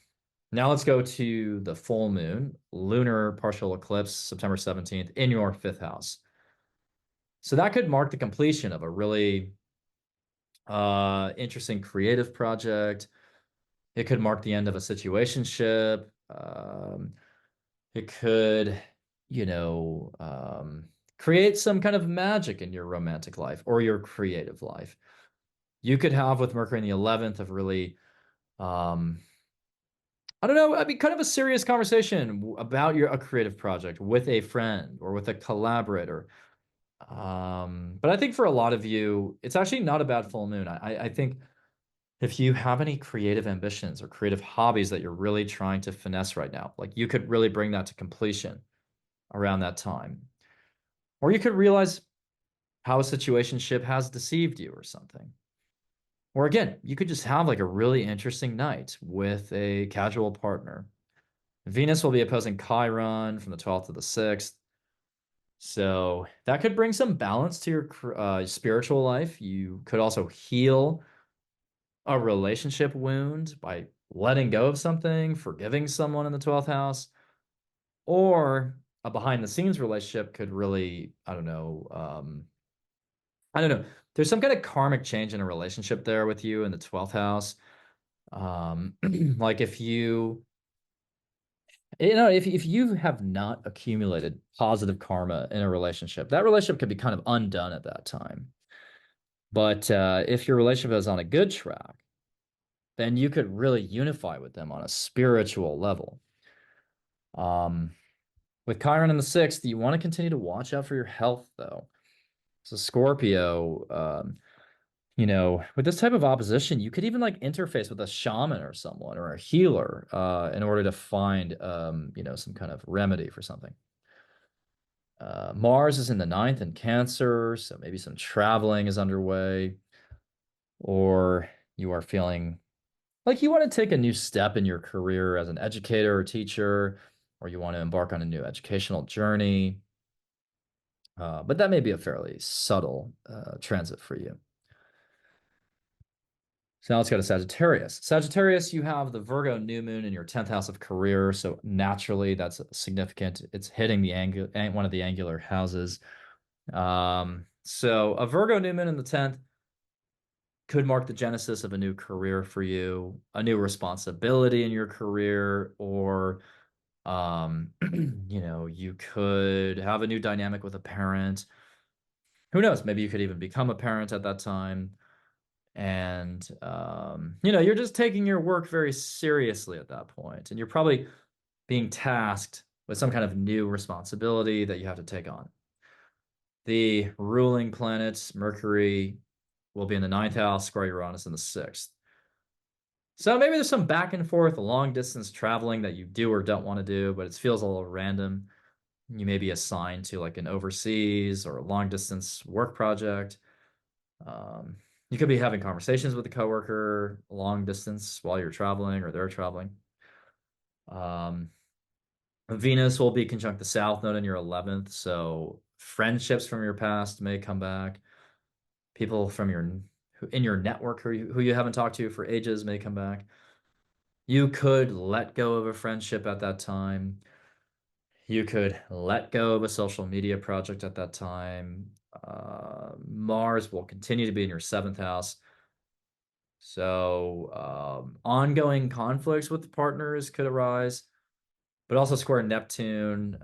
Speaker 1: Now let's go to the full moon, lunar partial eclipse, September 17th, in your 5th house. So that could mark the completion of a really interesting creative project. It could mark the end of a situationship. It could, create some kind of magic in your romantic life or your creative life. You could have, with Mercury in the 11th, of really, I don't know, I mean, kind of a serious conversation about a creative project with a friend or with a collaborator. But I think for a lot of you, it's actually not a bad full moon. I think if you have any creative ambitions or creative hobbies that you're really trying to finesse right now, like you could really bring that to completion around that time. Or you could realize how a situationship has deceived you or something. Or again, you could just have like a really interesting night with a casual partner. Venus will be opposing Chiron from the 12th to the 6th. So that could bring some balance to your spiritual life. You could also heal a relationship wound by letting go of something, forgiving someone in the 12th house, or a behind the scenes relationship could really, I don't know. There's some kind of karmic change in a relationship there with you in the 12th house. Like if if you have not accumulated positive karma in a relationship, that relationship could be kind of undone at that time. But if your relationship is on a good track, then you could really unify with them on a spiritual level. Um, with Chiron in the sixth, you want to continue to watch out for your health, though. So Scorpio, with this type of opposition, you could even like interface with a shaman or someone or a healer in order to find, some kind of remedy for something. Mars is in the ninth in Cancer, so maybe some traveling is underway, or you are feeling like you want to take a new step in your career as an educator or teacher, or you want to embark on a new educational journey. But that may be a fairly subtle transit for you. So now let's go to Sagittarius. Sagittarius, you have the Virgo new moon in your 10th house of career. So naturally, that's significant. It's hitting one of the angular houses. So a Virgo new moon in the 10th could mark the genesis of a new career for you, a new responsibility in your career, or you could have a new dynamic with a parent. Who knows? Maybe you could even become a parent at that time. And you're just taking your work very seriously at that point, and you're probably being tasked with some kind of new responsibility that you have to take on. The ruling planet, Mercury, will be in the ninth house, square Uranus in the sixth. So maybe there's some back and forth, long distance traveling that you do or don't want to do, but it feels a little random. You may be assigned to like an overseas or a long distance work project. You could be having conversations with a coworker long distance while you're traveling or they're traveling. Um, Venus will be conjunct the South Node in your 11th, so friendships from your past may come back. People from in your network who you haven't talked to for ages may come back. You could let go of a friendship at that time. You could let go of a social media project at that time. Mars will continue to be in your seventh house. So, ongoing conflicts with partners could arise, but also square Neptune.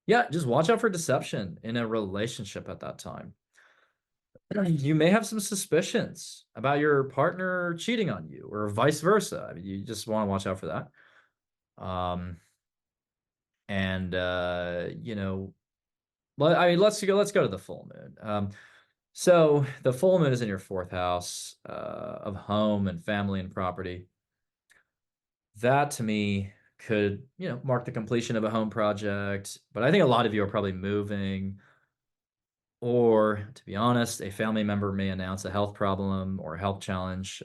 Speaker 1: Yeah, just watch out for deception in a relationship at that time. You may have some suspicions about your partner cheating on you or vice versa. I mean, you just want to watch out for that. Um, and I mean, let's go to the full moon. So the full moon is in your fourth house of home and family and property. That to me could, mark the completion of a home project, but I think a lot of you are probably moving, or to be honest, a family member may announce a health problem or a health challenge.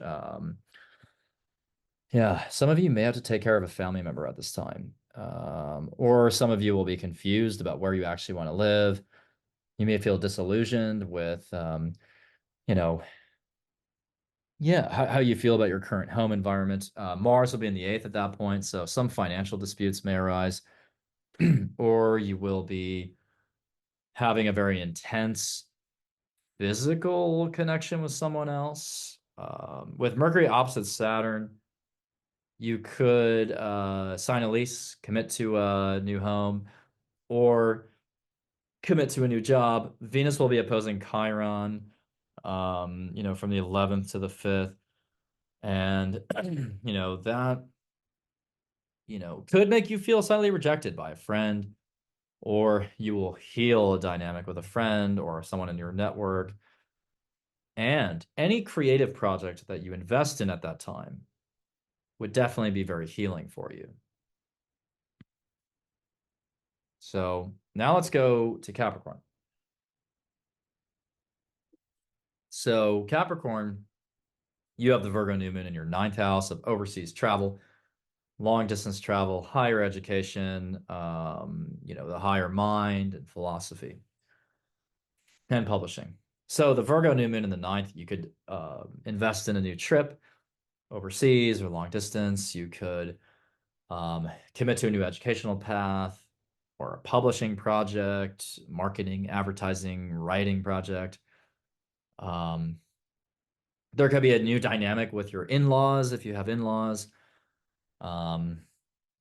Speaker 1: Yeah, some of you may have to take care of a family member at this time. Or some of you will be confused about where you actually want to live. You may feel disillusioned with, you know, yeah, how you feel about your current home environment. Mars will be in the eighth at that point, so some financial disputes may arise, or you will be having a very intense physical connection with someone else. With Mercury opposite Saturn, you could sign a lease, commit to a new home, or commit to a new job. Venus will be opposing Chiron, from the 11th to the 5th. And, that, could make you feel slightly rejected by a friend, or you will heal a dynamic with a friend or someone in your network. And any creative project that you invest in at that time would definitely be very healing for you. So now let's go to Capricorn. So Capricorn, you have the Virgo new moon in your ninth house of overseas travel, long distance travel, higher education. the higher mind and philosophy and publishing. So the Virgo new moon in the ninth, you could invest in a new trip overseas or long distance. You could commit to a new educational path or a publishing project, marketing, advertising, writing project. There could be a new dynamic with your in-laws if you have in-laws.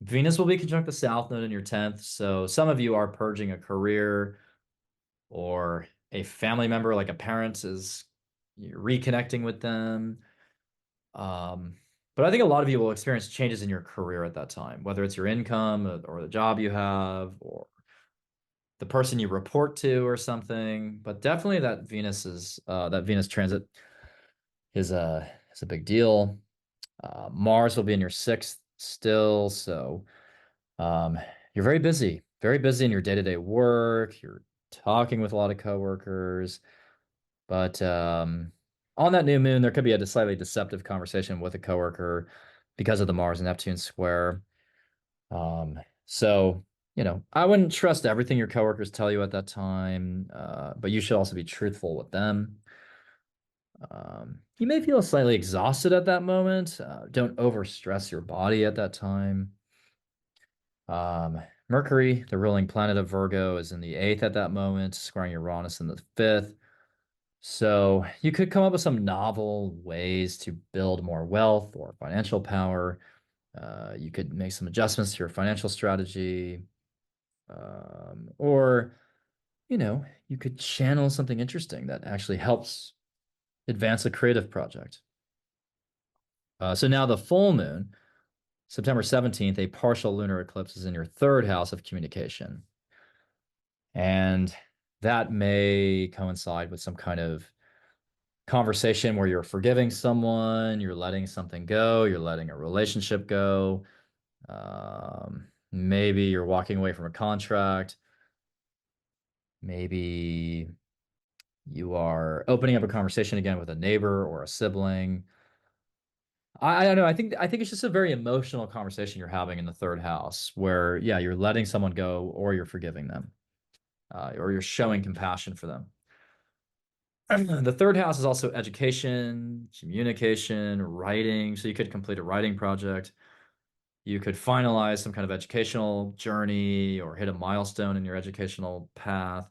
Speaker 1: Venus will be conjunct the South Node in your 10th. So some of you are purging a career or a family member, like a parent, is you're reconnecting with them. But I think a lot of you will experience changes in your career at that time, whether it's your income or the job you have or the person you report to or something. But definitely that Venus transit is a big deal. Mars will be in your 6th still, so you're very busy in your day-to-day work. You're talking with a lot of coworkers, but on that new moon, there could be a slightly deceptive conversation with a coworker because of the Mars and Neptune square. So, I wouldn't trust everything your coworkers tell you at that time, but you should also be truthful with them. You may feel slightly exhausted at that moment. Don't overstress your body at that time. Mercury, the ruling planet of Virgo, is in the 8th at that moment, squaring Uranus in the 5th. So you could come up with some novel ways to build more wealth or financial power. You could make some adjustments to your financial strategy. Or, you could channel something interesting that actually helps advance a creative project. So now the full moon, September 17th, a partial lunar eclipse is in your 3rd house of communication. And that may coincide with some kind of conversation where you're forgiving someone, you're letting something go, you're letting a relationship go. Maybe you're walking away from a contract. Maybe you are opening up a conversation again with a neighbor or a sibling. I don't know. I think it's just a very emotional conversation you're having in the 3rd house where, yeah, you're letting someone go or you're forgiving them, or you're showing compassion for them. The 3rd house is also education, communication, writing. So you could complete a writing project. You could finalize some kind of educational journey or hit a milestone in your educational path.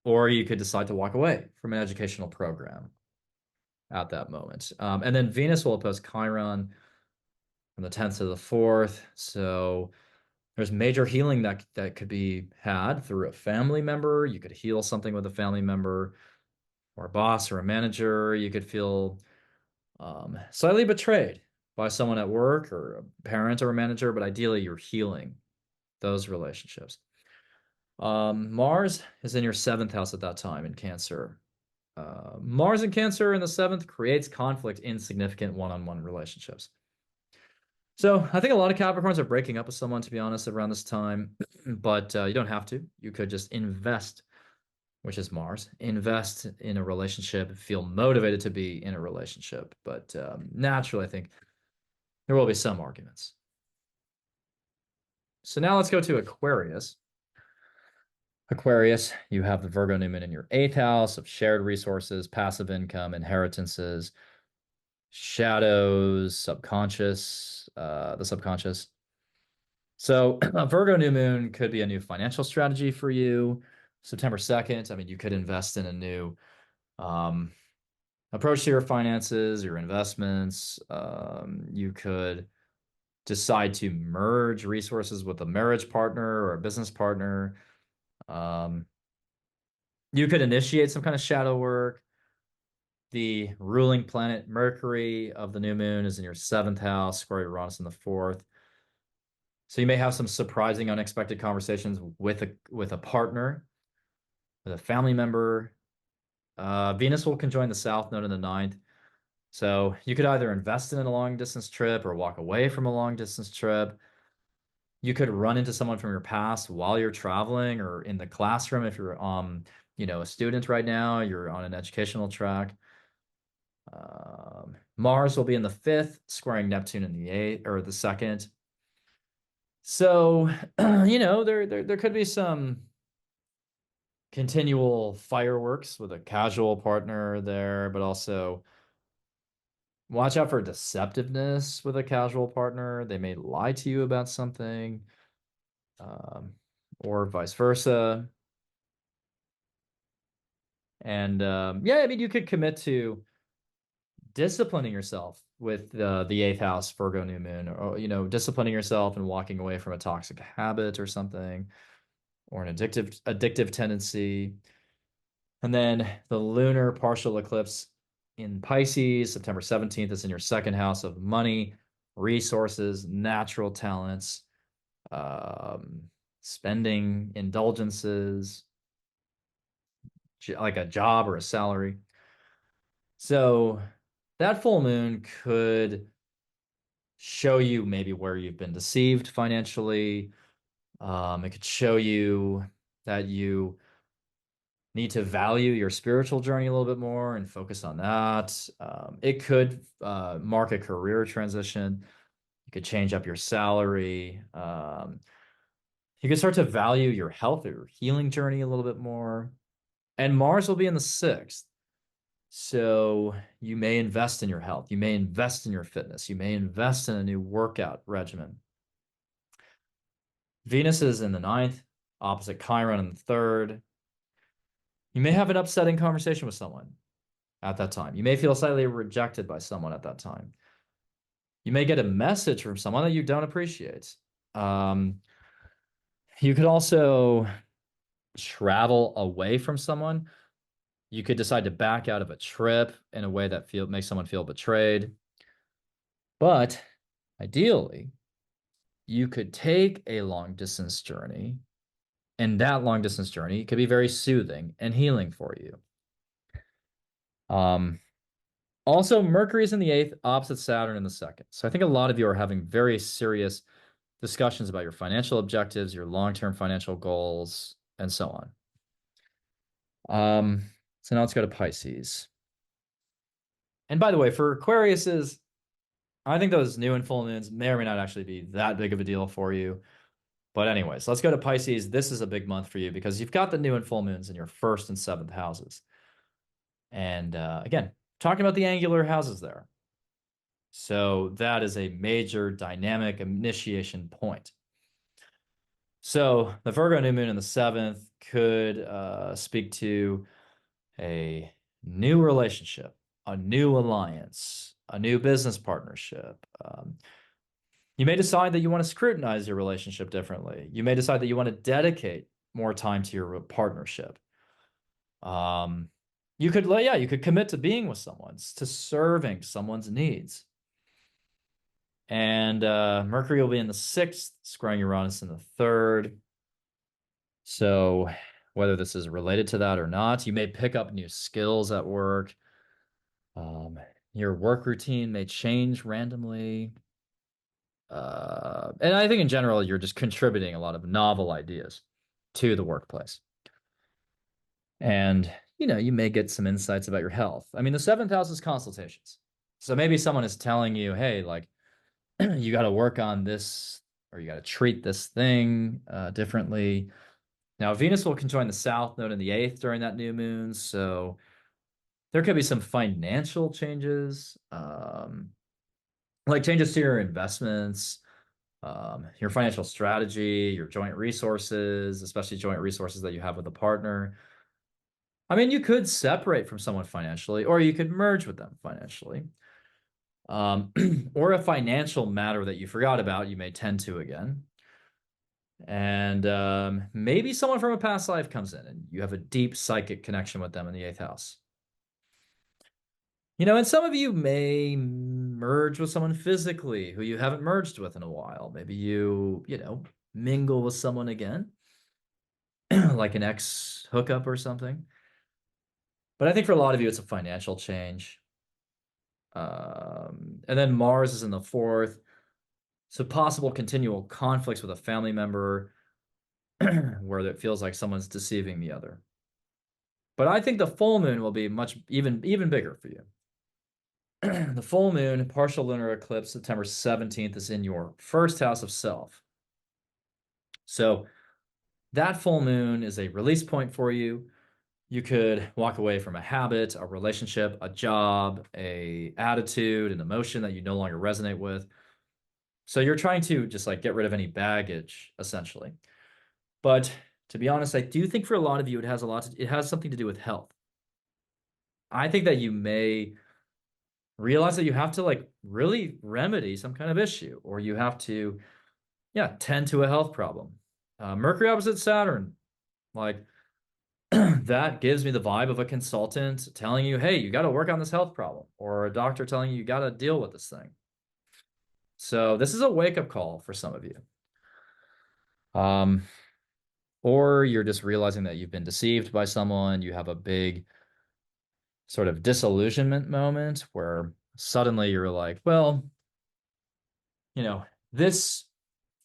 Speaker 1: Or you could decide to walk away from an educational program at that moment. And then Venus will oppose Chiron from the 10th to the 4th. So there's major healing that could be had through a family member. You could heal something with a family member or a boss or a manager. You could feel slightly betrayed by someone at work or a parent or a manager, but ideally you're healing those relationships. Mars is in your 7th house at that time in Cancer. Mars in Cancer in the 7th creates conflict in significant one-on-one relationships. So I think a lot of Capricorns are breaking up with someone, to be honest, around this time, but you don't have to. You could just invest, which is Mars, invest in a relationship, feel motivated to be in a relationship. But naturally, I think there will be some arguments. So now let's go to Aquarius. Aquarius, you have the Virgo new moon in your 8th house of shared resources, passive income, inheritances, shadows, the subconscious. So a Virgo new moon could be a new financial strategy for you. September 2nd, I mean, you could invest in a new approach to your finances, your investments. You could decide to merge resources with a marriage partner or a business partner. You could initiate some kind of shadow work. The ruling planet Mercury of the new moon is in your 7th house, square Uranus in the 4th. So you may have some surprising, unexpected conversations with a partner, with a family member. Venus will conjoin the South Node in the 9th. So you could either invest in a long distance trip or walk away from a long distance trip. You could run into someone from your past while you're traveling or in the classroom if you're a student right now, you're on an educational track. Mars will be in the 5th, squaring Neptune in the 8th or the 2nd. So, there could be some continual fireworks with a casual partner there, but also watch out for deceptiveness with a casual partner. They may lie to you about something, um, or vice versa. And yeah, I mean, you could commit to disciplining yourself with the eighth house Virgo new moon, or disciplining yourself and walking away from a toxic habit or something, or an addictive tendency. And then the lunar partial eclipse in Pisces, September 17th, is in your second house of money, resources, natural talents, um, spending, indulgences, like a job or a salary. So that full moon could show you maybe where you've been deceived financially. It could show you that you need to value your spiritual journey a little bit more and focus on that. It could mark a career transition. You could change up your salary. You could start to value your health or your healing journey a little bit more. And Mars will be in the sixth. So you may invest in your health. You may invest in your fitness. You may invest in a new workout regimen. Venus is in the ninth, opposite Chiron in the third. You may have an upsetting conversation with someone at that time. You may feel slightly rejected by someone at that time. You may get a message from someone that you don't appreciate. You could also travel away from someone. You could decide to back out of a trip in a way that makes someone feel betrayed. But ideally, you could take a long distance journey, and that long distance journey could be very soothing and healing for you. Also, Mercury is in the eighth, opposite Saturn in the second. So I think a lot of you are having very serious discussions about your financial objectives, your long-term financial goals, and so on. So now let's go to Pisces. And by the way, for Aquariuses, I think those new and full moons may or may not actually be that big of a deal for you. But anyways, let's go to Pisces. This is a big month for you because you've got the new and full moons in your first and seventh houses. And again, talking about the angular houses there. So that is a major dynamic initiation point. So the Virgo new moon in the seventh could speak to a new relationship, a new alliance, a new business partnership. You may decide that you want to scrutinize your relationship differently. You may decide that you want to dedicate more time to your partnership. You could commit to being with someone, to serving someone's needs. And Mercury will be in the sixth, squaring Uranus in the third. So whether this is related to that or not, you may pick up new skills at work. Your work routine may change randomly. And I think in general, you're just contributing a lot of novel ideas to the workplace. And, you may get some insights about your health. I mean, the seventh house is consultations. So maybe someone is telling you, hey, like, you got to work on this, or you got to treat this thing differently. Now, Venus will conjoin the south node in the eighth during that new moon. So there could be some financial changes, like changes to your investments, your financial strategy, your joint resources, especially joint resources that you have with a partner. I mean, you could separate from someone financially, or you could merge with them financially. Or a financial matter that you forgot about, you may tend to again. And maybe someone from a past life comes in and you have a deep psychic connection with them in the eighth house. And some of you may merge with someone physically who you haven't merged with in a while. Maybe you mingle with someone again, like an ex hookup or something. But I think for a lot of you, it's a financial change. And then Mars is in the fourth. So possible continual conflicts with a family member where it feels like someone's deceiving the other. But I think the full moon will be even bigger for you. The full moon, partial lunar eclipse, September 17th, is in your first house of self. So that full moon is a release point for you. You could walk away from a habit, a relationship, a job, a attitude, an emotion that you no longer resonate with. So you're trying to just like get rid of any baggage, essentially. But to be honest, I do think for a lot of you, it has something to do with health. I think that you may realize that you have to like really remedy some kind of issue, or you have to, yeah, tend to a health problem. Mercury opposite Saturn, like that gives me the vibe of a consultant telling you, hey, you got to work on this health problem, or a doctor telling you, you got to deal with this thing. So this is a wake-up call for some of you. Um, or you're just realizing that you've been deceived by someone. You have a big sort of disillusionment moment where suddenly you're like, well, this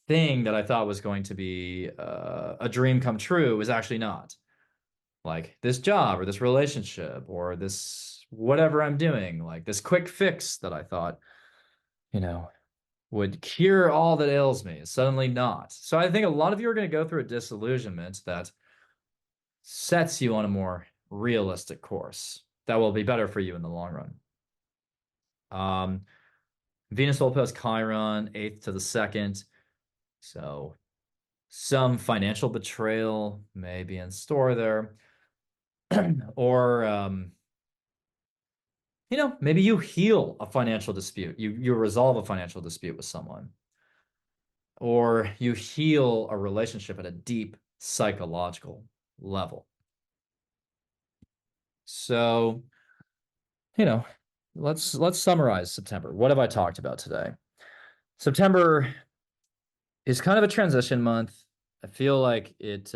Speaker 1: thing that I thought was going to be a dream come true is actually not. Like this job or this relationship or this whatever I'm doing, like this quick fix that I thought, you know, would cure all that ails me is suddenly not. So I think a lot of you are going to go through a disillusionment that sets you on a more realistic course that will be better for you in the long run. Venus will post Chiron, 8th to the 2nd. So some financial betrayal may be in store there. Or maybe you heal a financial dispute. You resolve a financial dispute with someone. Or you heal a relationship at a deep psychological level. So, let's summarize September. What have I talked about today? September is kind of a transition month. I feel like it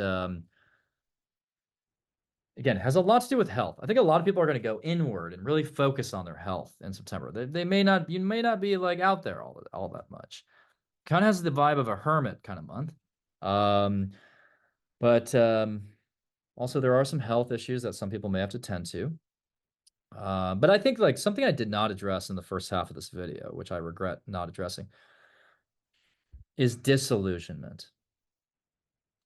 Speaker 1: again, has a lot to do with health. I think a lot of people are going to go inward and really focus on their health in September. You may not be like out there all that much. Kind of has the vibe of a hermit kind of month. But also there are some health issues that some people may have to tend to. But I think like something I did not address in the first half of this video, which I regret not addressing, is disillusionment.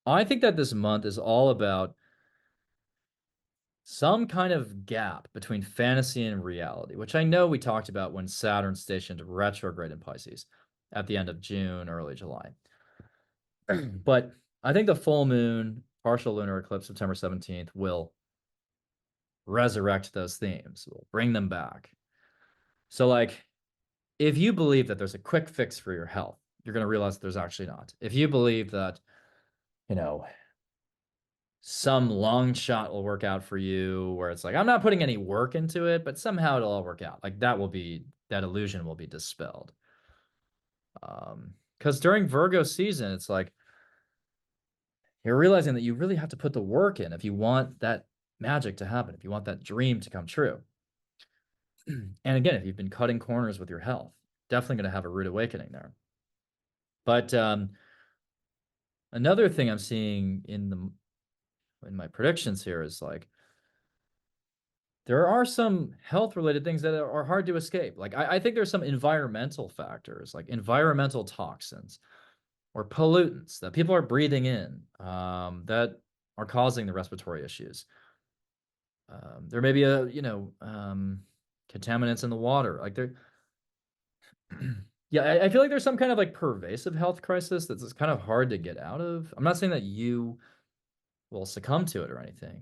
Speaker 1: I think that this month is all about some kind of gap between fantasy and reality, which I know we talked about when Saturn stationed retrograde in Pisces at the end of June, early July. But I think the full moon, partial lunar eclipse, September 17th, will resurrect those themes, will bring them back. So, like, if you believe that there's a quick fix for your health, you're going to realize that there's actually not. If you believe that, some long shot will work out for you where it's like, I'm not putting any work into it, but somehow it'll all work out. Like that illusion will be dispelled. Because during Virgo season, it's like you're realizing that you really have to put the work in if you want that magic to happen, if you want that dream to come true. And again, if you've been cutting corners with your health, definitely going to have a rude awakening there. But another thing I'm seeing in my predictions here is like there are some health related things that are hard to escape. Like I think there's some environmental factors, like environmental toxins or pollutants that people are breathing in that are causing the respiratory issues. There may be contaminants in the water. Like there, yeah, I feel like there's some kind of like pervasive health crisis that's kind of hard to get out of. I'm not saying that you will succumb to it or anything,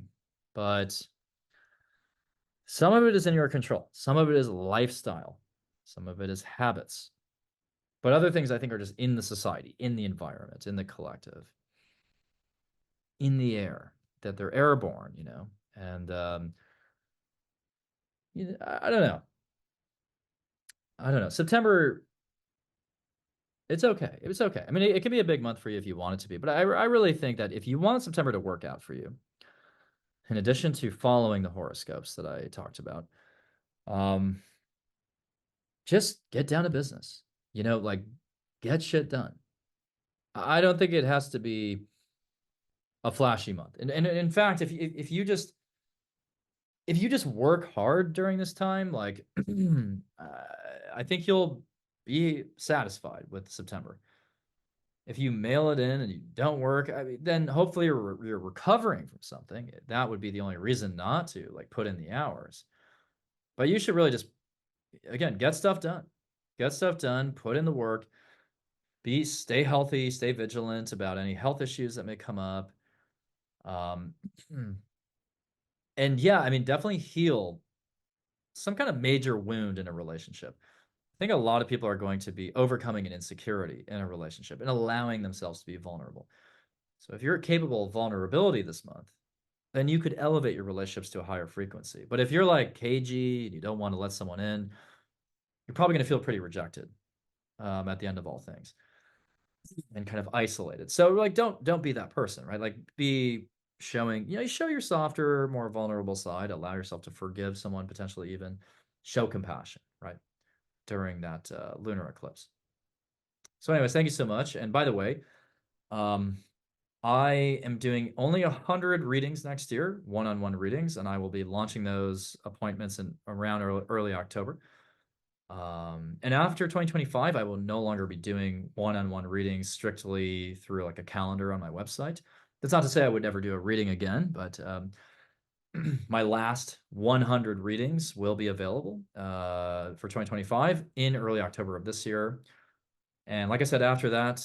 Speaker 1: but some of it is in your control. Some of it is lifestyle. Some of it is habits. But other things I think are just in the society, in the environment, in the collective, in the air, that they're airborne, And I don't know. I don't know. September, it's okay. It's okay. I mean, it can be a big month for you if you want it to be. But I really think that if you want September to work out for you, in addition to following the horoscopes that I talked about, just get down to business. Like get shit done. I don't think it has to be a flashy month. And in fact, if you just work hard during this time, like I think you'll be satisfied with September. If you mail it in and you don't work, I mean, then hopefully you're recovering from something. That would be the only reason not to like put in the hours. But you should really just, again, get stuff done. Get stuff done, put in the work, stay healthy, stay vigilant about any health issues that may come up. Um, and yeah, I mean, definitely heal some kind of major wound in a relationship. I think a lot of people are going to be overcoming an insecurity in a relationship and allowing themselves to be vulnerable. So if you're capable of vulnerability this month, then you could elevate your relationships to a higher frequency. But if you're like cagey and you don't want to let someone in, you're probably going to feel pretty rejected at the end of all things and kind of isolated. So like, don't be that person, right? Like be showing, you show your softer, more vulnerable side, allow yourself to forgive someone, potentially even show compassion, right? During that lunar eclipse. So anyways, thank you so much. And by the way, um, I am doing only 100 readings next year, one-on-one readings, and I will be launching those appointments in around early October. And after 2025, I will no longer be doing one-on-one readings strictly through like a calendar on my website. That's not to say I would never do a reading again, but my last 100 readings will be available for 2025 in early October of this year. And like I said, after that,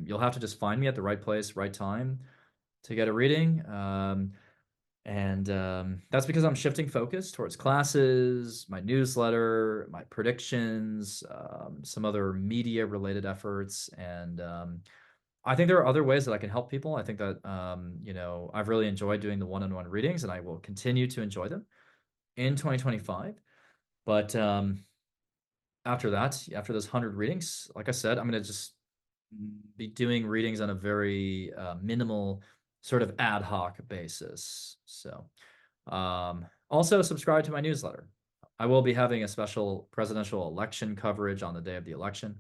Speaker 1: you'll have to just find me at the right place, right time to get a reading. That's because I'm shifting focus towards classes, my newsletter, my predictions, some other media related efforts. And I think there are other ways that I can help people. I think that, I've really enjoyed doing the one-on-one readings and I will continue to enjoy them in 2025. But after that, after those 100 readings, like I said, I'm going to just be doing readings on a very minimal sort of ad hoc basis. So also subscribe to my newsletter. I will be having a special presidential election coverage on the day of the election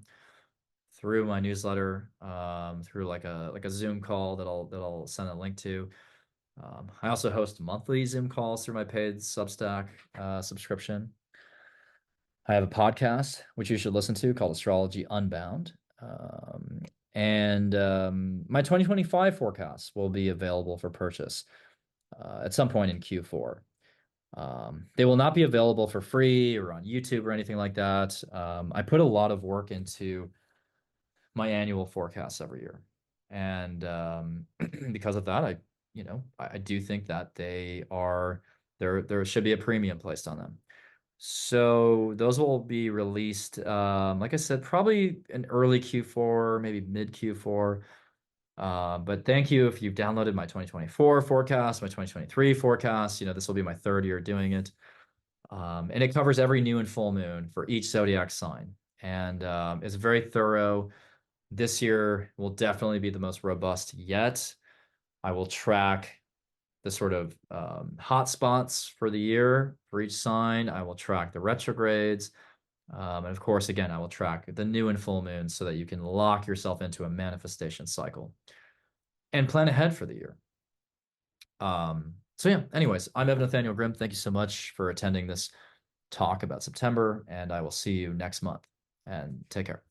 Speaker 1: through my newsletter, through like a Zoom call that I'll send a link to. I also host monthly Zoom calls through my paid Substack subscription. I have a podcast, which you should listen to, called Astrology Unbound. My 2025 forecasts will be available for purchase at some point in Q4. They will not be available for free or on YouTube or anything like that. I put a lot of work into my annual forecasts every year. And because of that, I do think that there should be a premium placed on them. So those will be released, like I said, probably in early Q4, maybe mid Q4. But thank you if you've downloaded my 2024 forecast, my 2023 forecast. This will be my third year doing it. And it covers every new and full moon for each zodiac sign. And it's very thorough. This year will definitely be the most robust yet. I will track the sort of hot spots for the year for each sign. I will track the retrogrades. And of course, again, I will track the new and full moons so that you can lock yourself into a manifestation cycle and plan ahead for the year. So yeah, anyways, I'm Evan Nathaniel Grimm. Thank you so much for attending this talk about September, and I will see you next month. And take care.